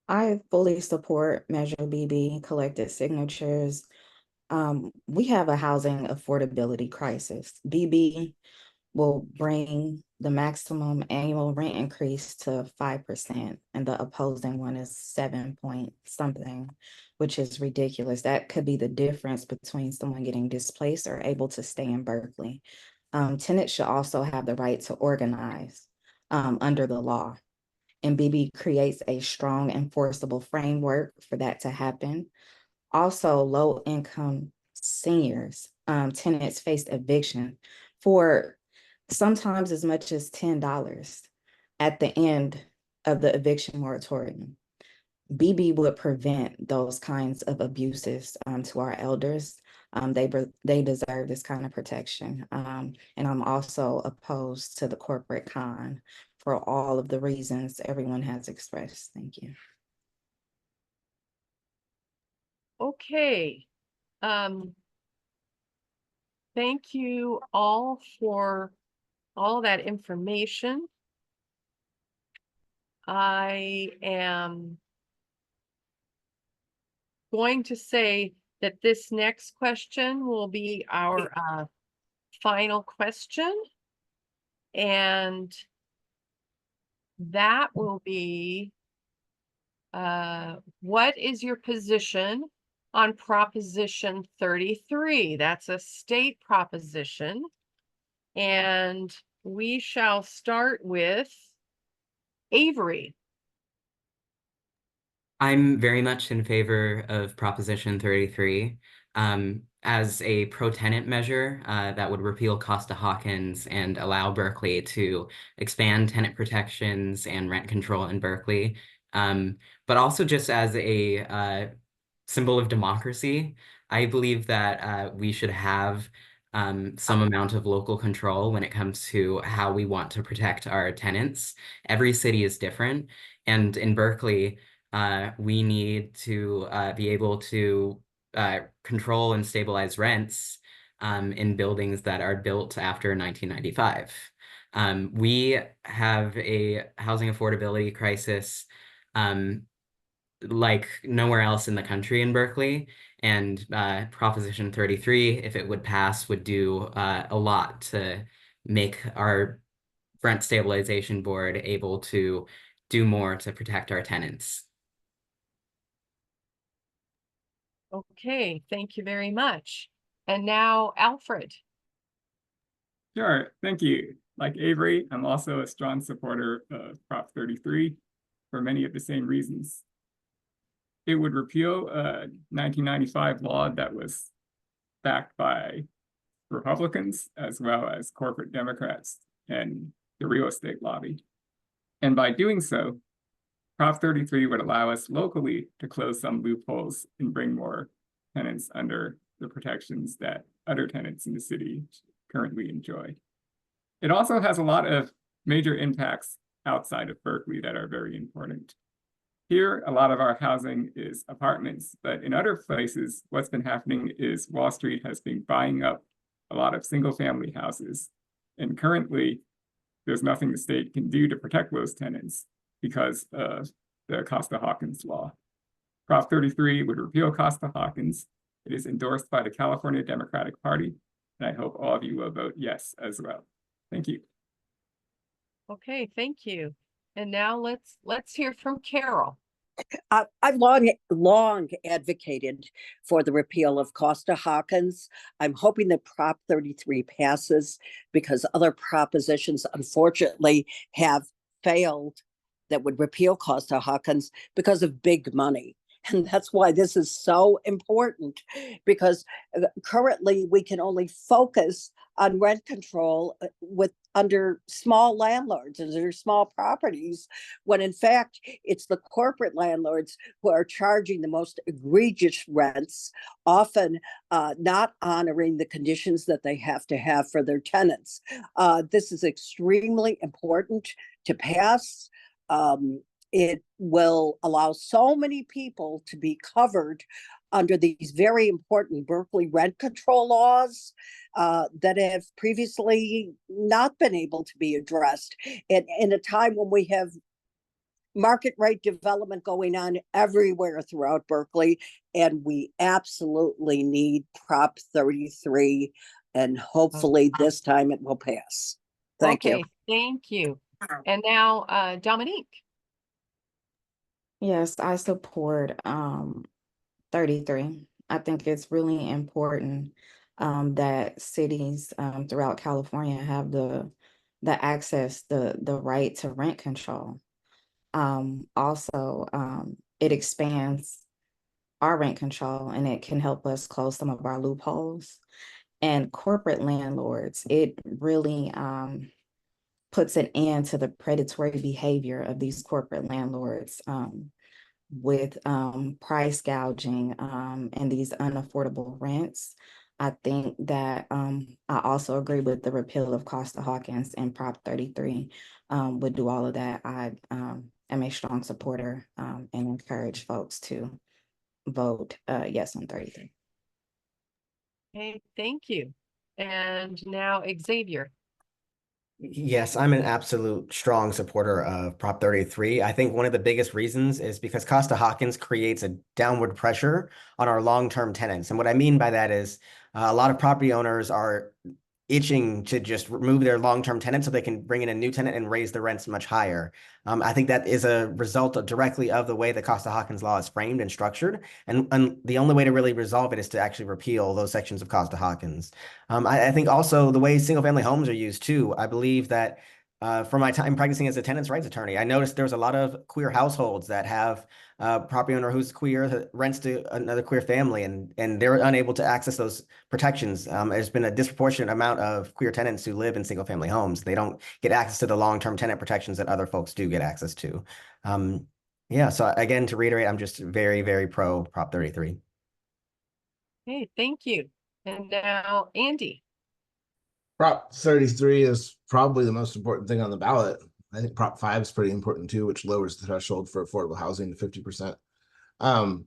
I fully support Measure BB, collected signatures. We have a housing affordability crisis. BB will bring the maximum annual rent increase to 5%, and the opposing one is 7 point something, which is ridiculous. That could be the difference between someone getting displaced or able to stay in Berkeley. Tenants should also have the right to organize under the law, and BB creates a strong enforceable framework for that to happen. Also, low-income seniors, tenants face eviction for sometimes as much as $10 at the end of the eviction moratorium. BB would prevent those kinds of abuses to our elders. They deserve this kind of protection. And I'm also opposed to the corporate con for all of the reasons everyone has expressed. Thank you. Okay. Thank you all for all that information. I am going to say that this next question will be our final question. And that will be, what is your position on Proposition 33? That's a state proposition. And we shall start with Avery. I'm very much in favor of Proposition 33 as a pro-tenant measure that would repeal Costa-Hawkins and allow Berkeley to expand tenant protections and rent control in Berkeley, but also just as a symbol of democracy. I believe that we should have some amount of local control when it comes to how we want to protect our tenants. Every city is different, and in Berkeley, we need to be able to control and stabilize rents in buildings that are built after 1995. We have a housing affordability crisis like nowhere else in the country in Berkeley. And Proposition 33, if it would pass, would do a lot to make our rent stabilization board able to do more to protect our tenants. Okay, thank you very much. And now Alfred. Sure, thank you. Like Avery, I'm also a strong supporter of Prop 33 for many of the same reasons. It would repeal a 1995 law that was backed by Republicans as well as corporate Democrats and the real estate lobby. And by doing so, Prop 33 would allow us locally to close some loopholes and bring more tenants under the protections that other tenants in the city currently enjoy. It also has a lot of major impacts outside of Berkeley that are very important. Here, a lot of our housing is apartments, but in other places, what's been happening is Wall Street has been buying up a lot of single-family houses. And currently, there's nothing the state can do to protect those tenants because of the Costa-Hawkins law. Prop 33 would repeal Costa-Hawkins. It is endorsed by the California Democratic Party, and I hope all of you will vote yes as well. Thank you. Okay, thank you. And now let's hear from Carol. I've long advocated for the repeal of Costa-Hawkins. I'm hoping that Prop 33 passes because other propositions, unfortunately, have failed that would repeal Costa-Hawkins because of big money. And that's why this is so important, because currently we can only focus on rent control with under small landlords, under small properties, when in fact it's the corporate landlords who are charging the most egregious rents, often not honoring the conditions that they have to have for their tenants. This is extremely important to pass. It will allow so many people to be covered under these very important Berkeley rent control laws that have previously not been able to be addressed. And in a time when we have market rate development going on everywhere throughout Berkeley, and we absolutely need Prop 33, and hopefully this time it will pass. Thank you. Thank you. And now Dominique. Yes, I support 33. I think it's really important that cities throughout California have the access, the right to rent control. Also, it expands our rent control and it can help us close some of our loopholes. And corporate landlords, it really puts an end to the predatory behavior of these corporate landlords with price gouging and these unaffordable rents. I think that I also agree with the repeal of Costa-Hawkins, and Prop 33 would do all of that. I am a strong supporter and encourage folks to vote yes on 33. Okay, thank you. And now Xavier. Yes, I'm an absolute strong supporter of Prop 33. I think one of the biggest reasons is because Costa-Hawkins creates a downward pressure on our long-term tenants. And what I mean by that is a lot of property owners are itching to just remove their long-term tenant so they can bring in a new tenant and raise the rents much higher. I think that is a result directly of the way the Costa-Hawkins law is framed and structured. And the only way to really resolve it is to actually repeal those sections of Costa-Hawkins. I think also the way single-family homes are used too. I believe that for my time practicing as a tenants' rights attorney, I noticed there's a lot of queer households that have a property owner who's queer that rents to another queer family, and they're unable to access those protections. There's been a disproportionate amount of queer tenants who live in single-family homes. They don't get access to the long-term tenant protections that other folks do get access to. Yeah, so again, to reiterate, I'm just very, very pro Prop 33. Okay, thank you. And now Andy. Prop 33 is probably the most important thing on the ballot. I think Prop 5 is pretty important too, which lowers the threshold for affordable housing to 50%. On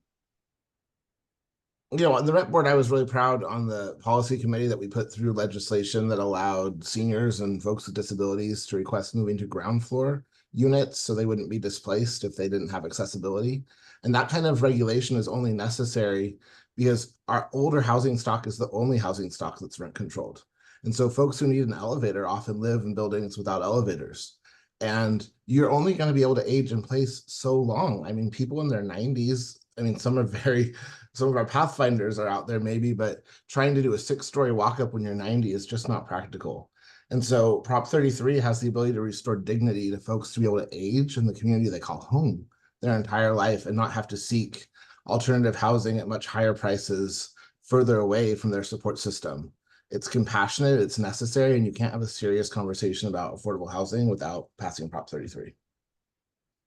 the rent board, I was really proud on the policy committee that we put through legislation that allowed seniors and folks with disabilities to request moving to ground floor units so they wouldn't be displaced if they didn't have accessibility. And that kind of regulation is only necessary because our older housing stock is the only housing stock that's rent controlled. And so folks who need an elevator often live in buildings without elevators. And you're only going to be able to age in place so long. I mean, people in their 90s, some of our Pathfinders are out there maybe, but trying to do a 6-story walk-up when you're 90 is just not practical. And so Prop 33 has the ability to restore dignity to folks to be able to age in the community they call home their entire life and not have to seek alternative housing at much higher prices further away from their support system. It's compassionate, it's necessary, and you can't have a serious conversation about affordable housing without passing Prop 33.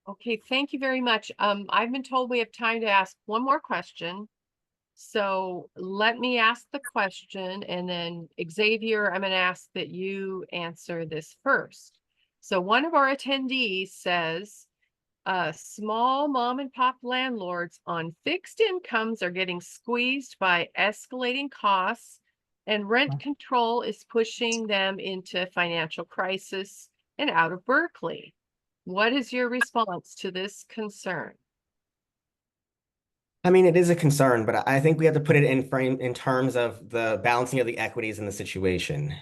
Okay, thank you very much. I've been told we have time to ask one more question. So let me ask the question, and then Xavier, I'm going to ask that you answer this first. So one of our attendees says, small mom and pop landlords on fixed incomes are getting squeezed by escalating costs, and rent control is pushing them into financial crisis and out of Berkeley. What is your response to this concern? I mean, it is a concern, but I think we have to put it in terms of the balancing of the equities in the situation.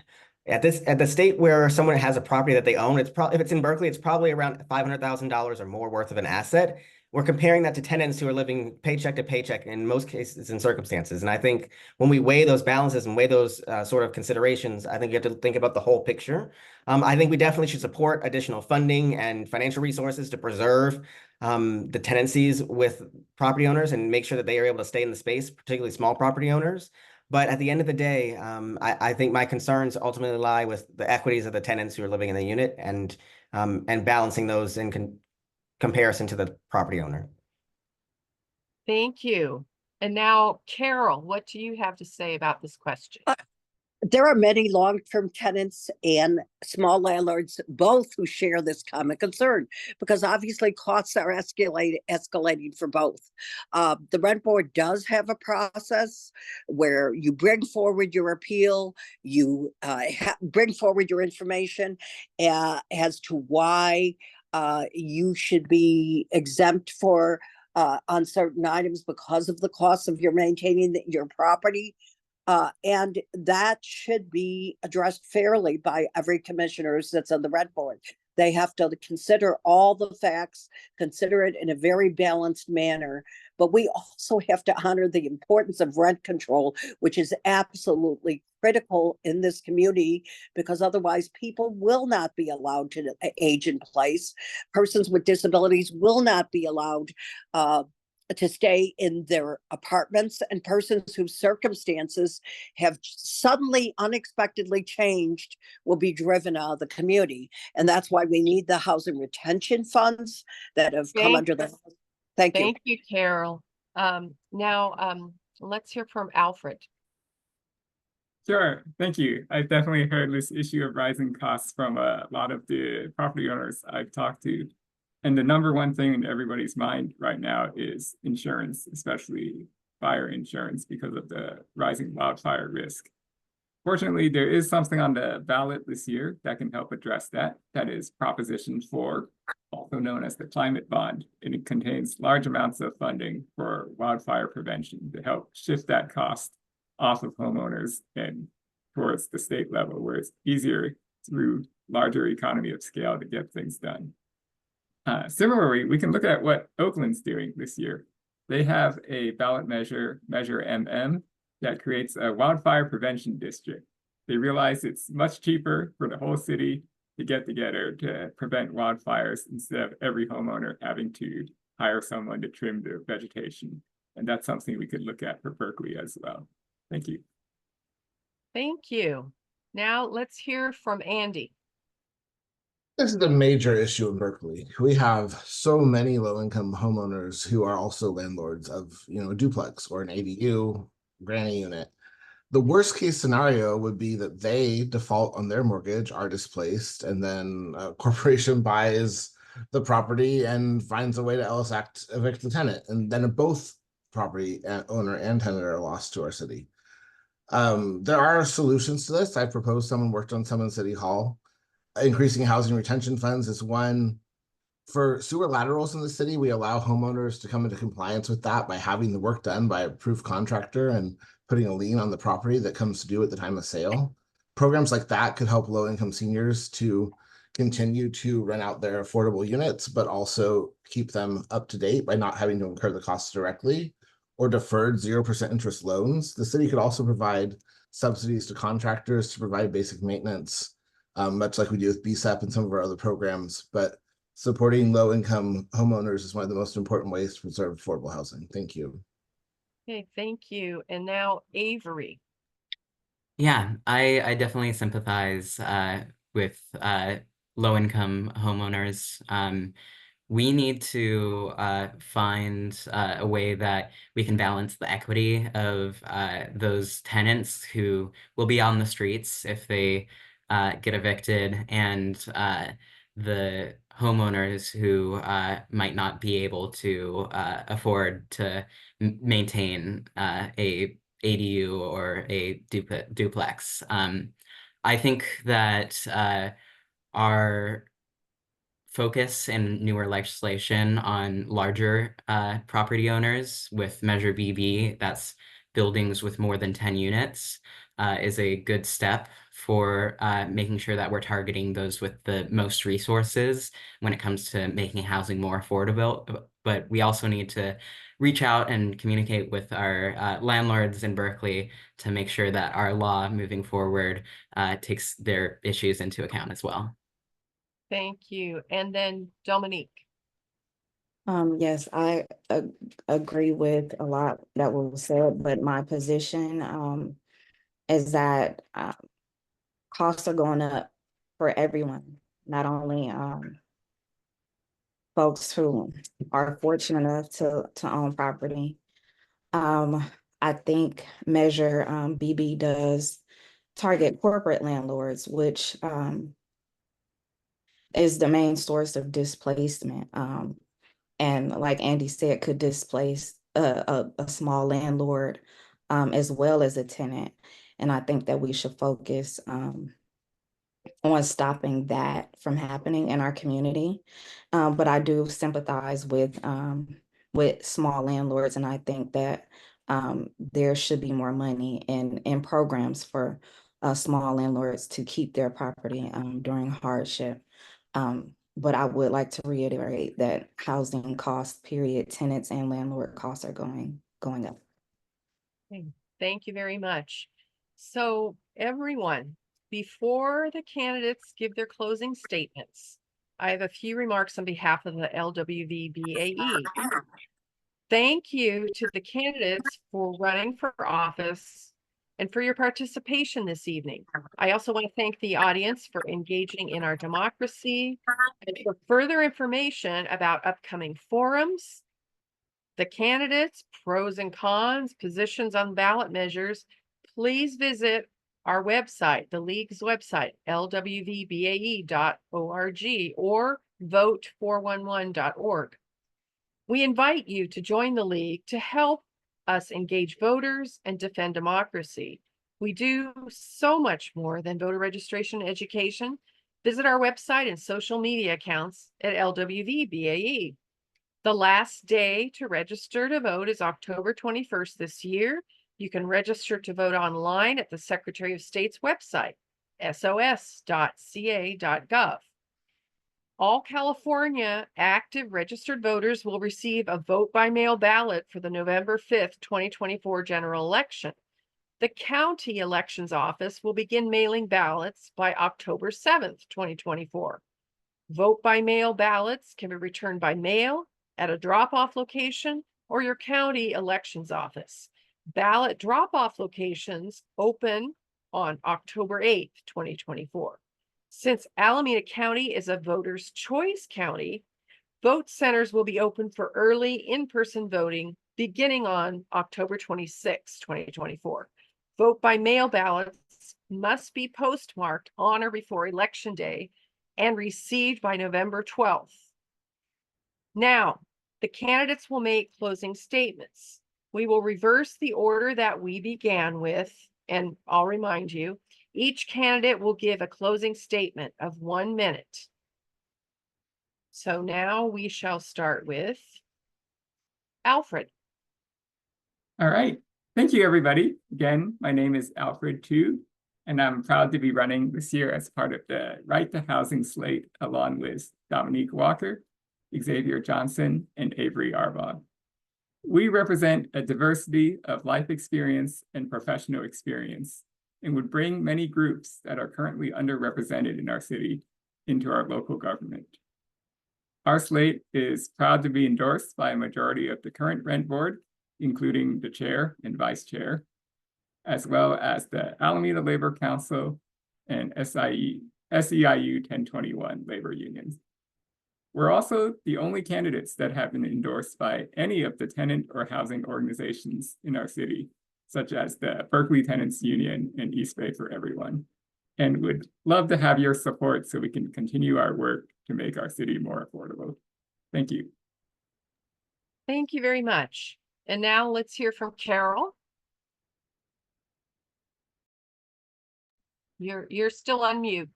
At the state where someone has a property that they own, it's probably, if it's in Berkeley, it's probably around $500,000 or more worth of an asset. We're comparing that to tenants who are living paycheck to paycheck in most cases and circumstances. And I think when we weigh those balances and weigh those sort of considerations, I think you have to think about the whole picture. I think we definitely should support additional funding and financial resources to preserve the tenancies with property owners and make sure that they are able to stay in the space, particularly small property owners. But at the end of the day, I think my concerns ultimately lie with the equities of the tenants who are living in the unit and balancing those in comparison to the property owner. Thank you. And now, Carol, what do you have to say about this question? There are many long-term tenants and small landlords, both, who share this common concern, because obviously costs are escalating for both. The rent board does have a process where you bring forward your appeal, you bring forward your information as to why you should be exempt for on certain items because of the cost of your maintaining your property. And that should be addressed fairly by every commissioner that's on the rent board. They have to consider all the facts, consider it in a very balanced manner. But we also have to honor the importance of rent control, which is absolutely critical in this community, because otherwise people will not be allowed to age in place. Persons with disabilities will not be allowed to stay in their apartments, and persons whose circumstances have suddenly unexpectedly changed will be driven out of the community. And that's why we need the housing retention funds that have come under the. Thank you. Thank you, Carol. Now, let's hear from Alfred. Sure, thank you. I've definitely heard this issue of rising costs from a lot of the property owners I've talked to. And the number one thing in everybody's mind right now is insurance, especially fire insurance, because of the rising wildfire risk. Fortunately, there is something on the ballot this year that can help address that. That is Proposition 4, also known as the Climate Bond. And it contains large amounts of funding for wildfire prevention to help shift that cost off of homeowners and towards the state level, where it's easier through larger economy of scale to get things done. Similarly, we can look at what Oakland's doing this year. They have a ballot measure, Measure MM, that creates a wildfire prevention district. They realize it's much cheaper for the whole city to get together to prevent wildfires instead of every homeowner having to hire someone to trim their vegetation. And that's something we could look at for Berkeley as well. Thank you. Thank you. Now let's hear from Andy. This is a major issue in Berkeley. We have so many low-income homeowners who are also landlords of, a duplex or an ADU, granny unit. The worst case scenario would be that they default on their mortgage, are displaced, and then a corporation buys the property and finds a way to Ellis Act evict the tenant. And then both property owner and tenant are lost to our city. There are solutions to this. I proposed some and worked on some in City Hall. Increasing housing retention funds is one. For sewer laterals in the city, we allow homeowners to come into compliance with that by having the work done by a approved contractor and putting a lien on the property that comes due at the time of sale. Programs like that could help low-income seniors to continue to rent out their affordable units, but also keep them up to date by not having to incur the costs directly, or deferred 0% interest loans. The city could also provide subsidies to contractors to provide basic maintenance, much like we do with BSEP and some of our other programs. But supporting low-income homeowners is one of the most important ways to preserve affordable housing. Thank you. Okay, thank you. And now Avery. Yeah, I definitely sympathize with low-income homeowners. We need to find a way that we can balance the equity of those tenants who will be on the streets if they get evicted, and the homeowners who might not be able to afford to maintain a ADU or a duplex. I think that our focus in newer legislation on larger property owners with Measure BB, that's buildings with more than 10 units, is a good step for making sure that we're targeting those with the most resources when it comes to making housing more affordable. But we also need to reach out and communicate with our landlords in Berkeley to make sure that our law moving forward takes their issues into account as well. Thank you. And then Dominique. Yes, I agree with a lot that was said, but my position is that costs are going up for everyone, not only folks who are fortunate enough to own property. I think Measure BB does target corporate landlords, which is the main source of displacement. And like Andy said, could displace a small landlord as well as a tenant. And I think that we should focus on stopping that from happening in our community. But I do sympathize with small landlords, and I think that there should be more money in programs for small landlords to keep their property during hardship. But I would like to reiterate that housing costs, period, tenants and landlord costs are going up. Okay, thank you very much. So everyone, before the candidates give their closing statements, I have a few remarks on behalf of the LWVBAE. Thank you to the candidates for running for office and for your participation this evening. I also want to thank the audience for engaging in our democracy. And for further information about upcoming forums, the candidates, pros and cons, positions on ballot measures, please visit our website, the League's website, lwvbae.org or vote411.org. We invite you to join the League to help us engage voters and defend democracy. We do so much more than voter registration and education. Visit our website and social media accounts at LWVBAE. The last day to register to vote is October 21st this year. You can register to vote online at the Secretary of State's website, sos.ca.gov. All California active registered voters will receive a vote by mail ballot for the November 5th, 2024 general election. The county elections office will begin mailing ballots by October 7th, 2024. Vote by mail ballots can be returned by mail at a drop-off location or your county elections office. Ballot drop-off locations open on October 8th, 2024. Since Alameda County is a voter's choice county, vote centers will be open for early in-person voting beginning on October 26, 2024. Vote by mail ballots must be postmarked on or before Election Day and received by November 12th. Now, the candidates will make closing statements. We will reverse the order that we began with, and I'll remind you, each candidate will give a closing statement of 1 minute. So now we shall start with Alfred. All right. Thank you, everybody. Again, my name is Alfred Tu, and I'm proud to be running this year as part of the Right to Housing slate, along with Dominique Walker, Xavier Johnson, and Avery Arbog. We represent a diversity of life experience and professional experience, and would bring many groups that are currently underrepresented in our city into our local government. Our slate is proud to be endorsed by a majority of the current rent board, including the chair and vice chair, as well as the Alameda Labor Council and SEIU 1021 labor unions. We're also the only candidates that have been endorsed by any of the tenant or housing organizations in our city, such as the Berkeley Tenants Union and East Bay for Everyone, and would love to have your support so we can continue our work to make our city more affordable. Thank you. Thank you very much. And now let's hear from Carol. You're still on mute.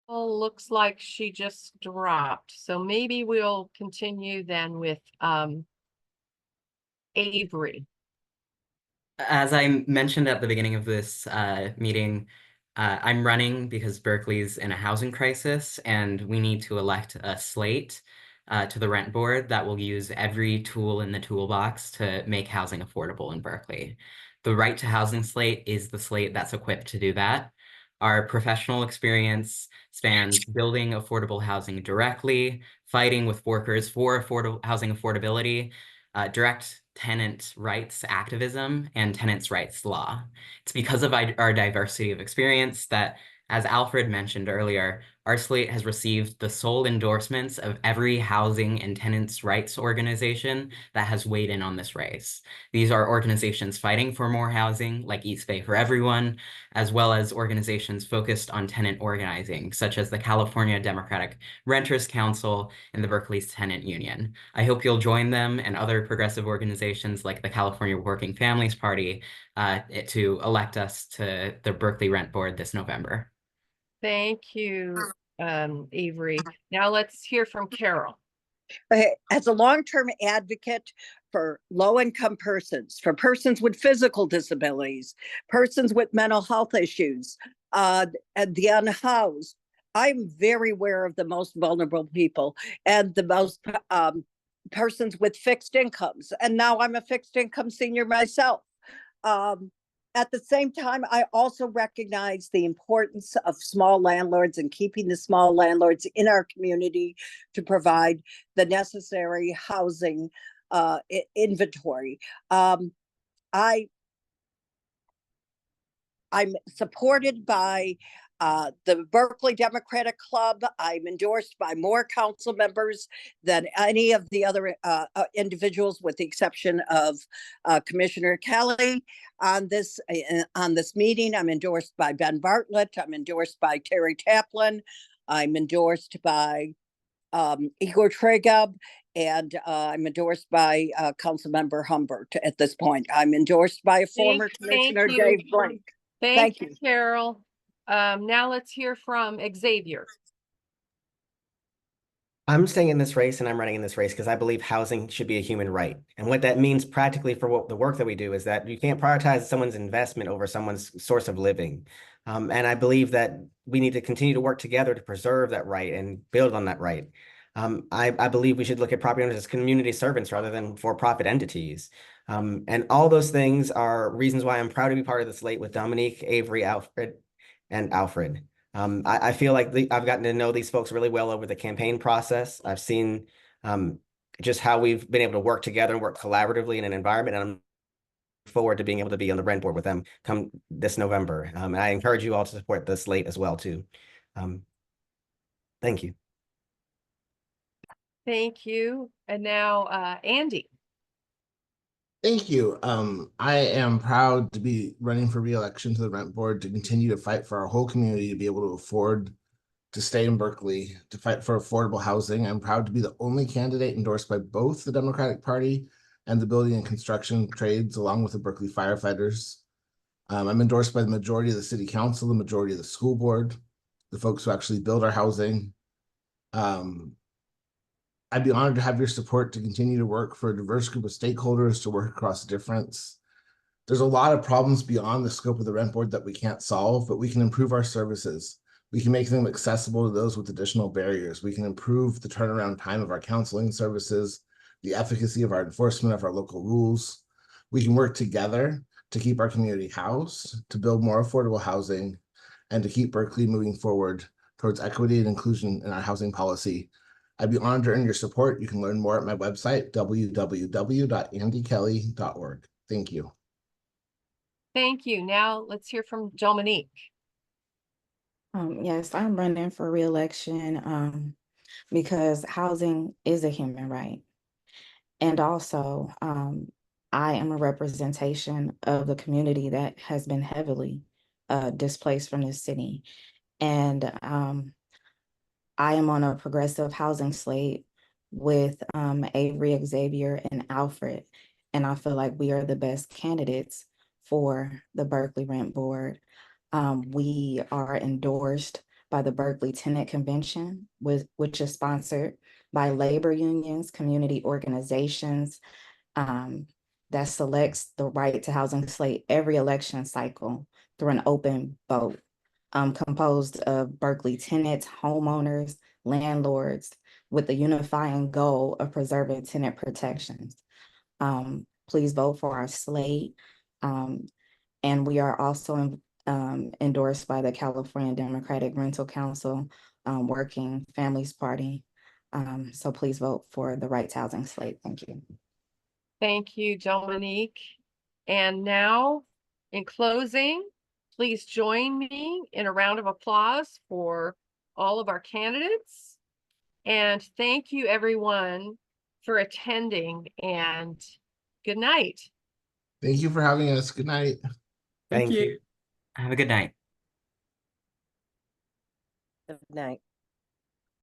Well, looks like she just dropped. So maybe we'll continue then with Avery. As I mentioned at the beginning of this meeting, I'm running because Berkeley's in a housing crisis, and we need to elect a slate to the rent board that will use every tool in the toolbox to make housing affordable in Berkeley. The Right to Housing slate is the slate that's equipped to do that. Our professional experience spans building affordable housing directly, fighting with workers for housing affordability, direct tenant rights activism, and tenants' rights law. It's because of our diversity of experience that, as Alfred mentioned earlier, our slate has received the sole endorsements of every housing and tenants' rights organization that has weighed in on this race. These are organizations fighting for more housing, like East Bay for Everyone, as well as organizations focused on tenant organizing, such as the California Democratic Renters Council and the Berkeley Tenant Union. I hope you'll join them and other progressive organizations like the California Working Families Party to elect us to the Berkeley Rent Board this November. Thank you, Avery. Now let's hear from Carol. As a long-term advocate for low-income persons, for persons with physical disabilities, persons with mental health issues, and the unhoused, I'm very aware of the most vulnerable people and the most persons with fixed incomes. And now I'm a fixed income senior myself. At the same time, I also recognize the importance of small landlords and keeping the small landlords in our community to provide the necessary housing inventory. I'm supported by the Berkeley Democratic Club. I'm endorsed by more council members than any of the other individuals, with the exception of Commissioner Kelly. On this meeting, I'm endorsed by Ben Bartlett. I'm endorsed by Terry Taplin. I'm endorsed by Igor Tregub, And I'm endorsed by Councilmember Humbert at this point. I'm endorsed by a former Commissioner, you. Dave Blake. Thank Thank you, you. Carol. Now let's hear from Xavier. I'm staying in this race and I'm running in this race because I believe housing should be a human right. And what that means practically for what the work that we do is that you can't prioritize someone's investment over someone's source of living. And I believe that we need to continue to work together to preserve that right and build on that right. I believe we should look at property owners as community servants rather than for-profit entities. And all those things are reasons why I'm proud to be part of the slate with Dominique, Avery, Alfred, and Alfred. I feel like I've gotten to know these folks really well over the campaign process. I've seen just how we've been able to work together and work collaboratively in an environment. And I'm forward to being able to be on the rent board with them come this November. And I encourage you all to support the slate as well, too. Thank you. Thank you. And now, Andy. Thank you. I am proud to be running for re-election to the rent board to continue to fight for our whole community to be able to afford to stay in Berkeley, to fight for affordable housing. I'm proud to be the only candidate endorsed by both the Democratic Party and the building and construction trades, along with the Berkeley firefighters. I'm endorsed by the majority of the city council, the majority of the school board, the folks who actually build our housing. I'd be honored to have your support to continue to work for a diverse group of stakeholders to work across difference. There's a lot of problems beyond the scope of the rent board that we can't solve, but we can improve our services. We can make them accessible to those with additional barriers. We can improve the turnaround time of our counseling services, the efficacy of our enforcement of our local rules. We can work together to keep our community housed, to build more affordable housing, and to keep Berkeley moving forward towards equity and inclusion in our housing policy. I'd be honored to earn your support. You can learn more at my website, www.andykelly.org. Thank you. Thank you. Now let's hear from Dominique. Yes, I'm running for re-election because housing is a human right. And also, I am a representation of the community that has been heavily displaced from the city. And I am on a progressive housing slate with Avery, Xavier, and Alfred. And I feel like we are the best candidates for the Berkeley Rent Board. We are endorsed by the Berkeley Tenant Convention, which is sponsored by labor unions, community organizations, that selects the right to housing slate every election cycle through an open vote, composed of Berkeley tenants, homeowners, landlords, with the unifying goal of preserving tenant protections. Please vote for our slate. And we are also endorsed by the California Democratic Rental Council, Working Families Party. So please vote for the Right to Housing slate. Thank you. Thank you, Dominique. And now, in closing, please join me in a round of applause for all of our candidates. And thank you, everyone, for attending, and good night. Thank you for having us. Good night. Thank Thank you. you. Have a good night. Good night.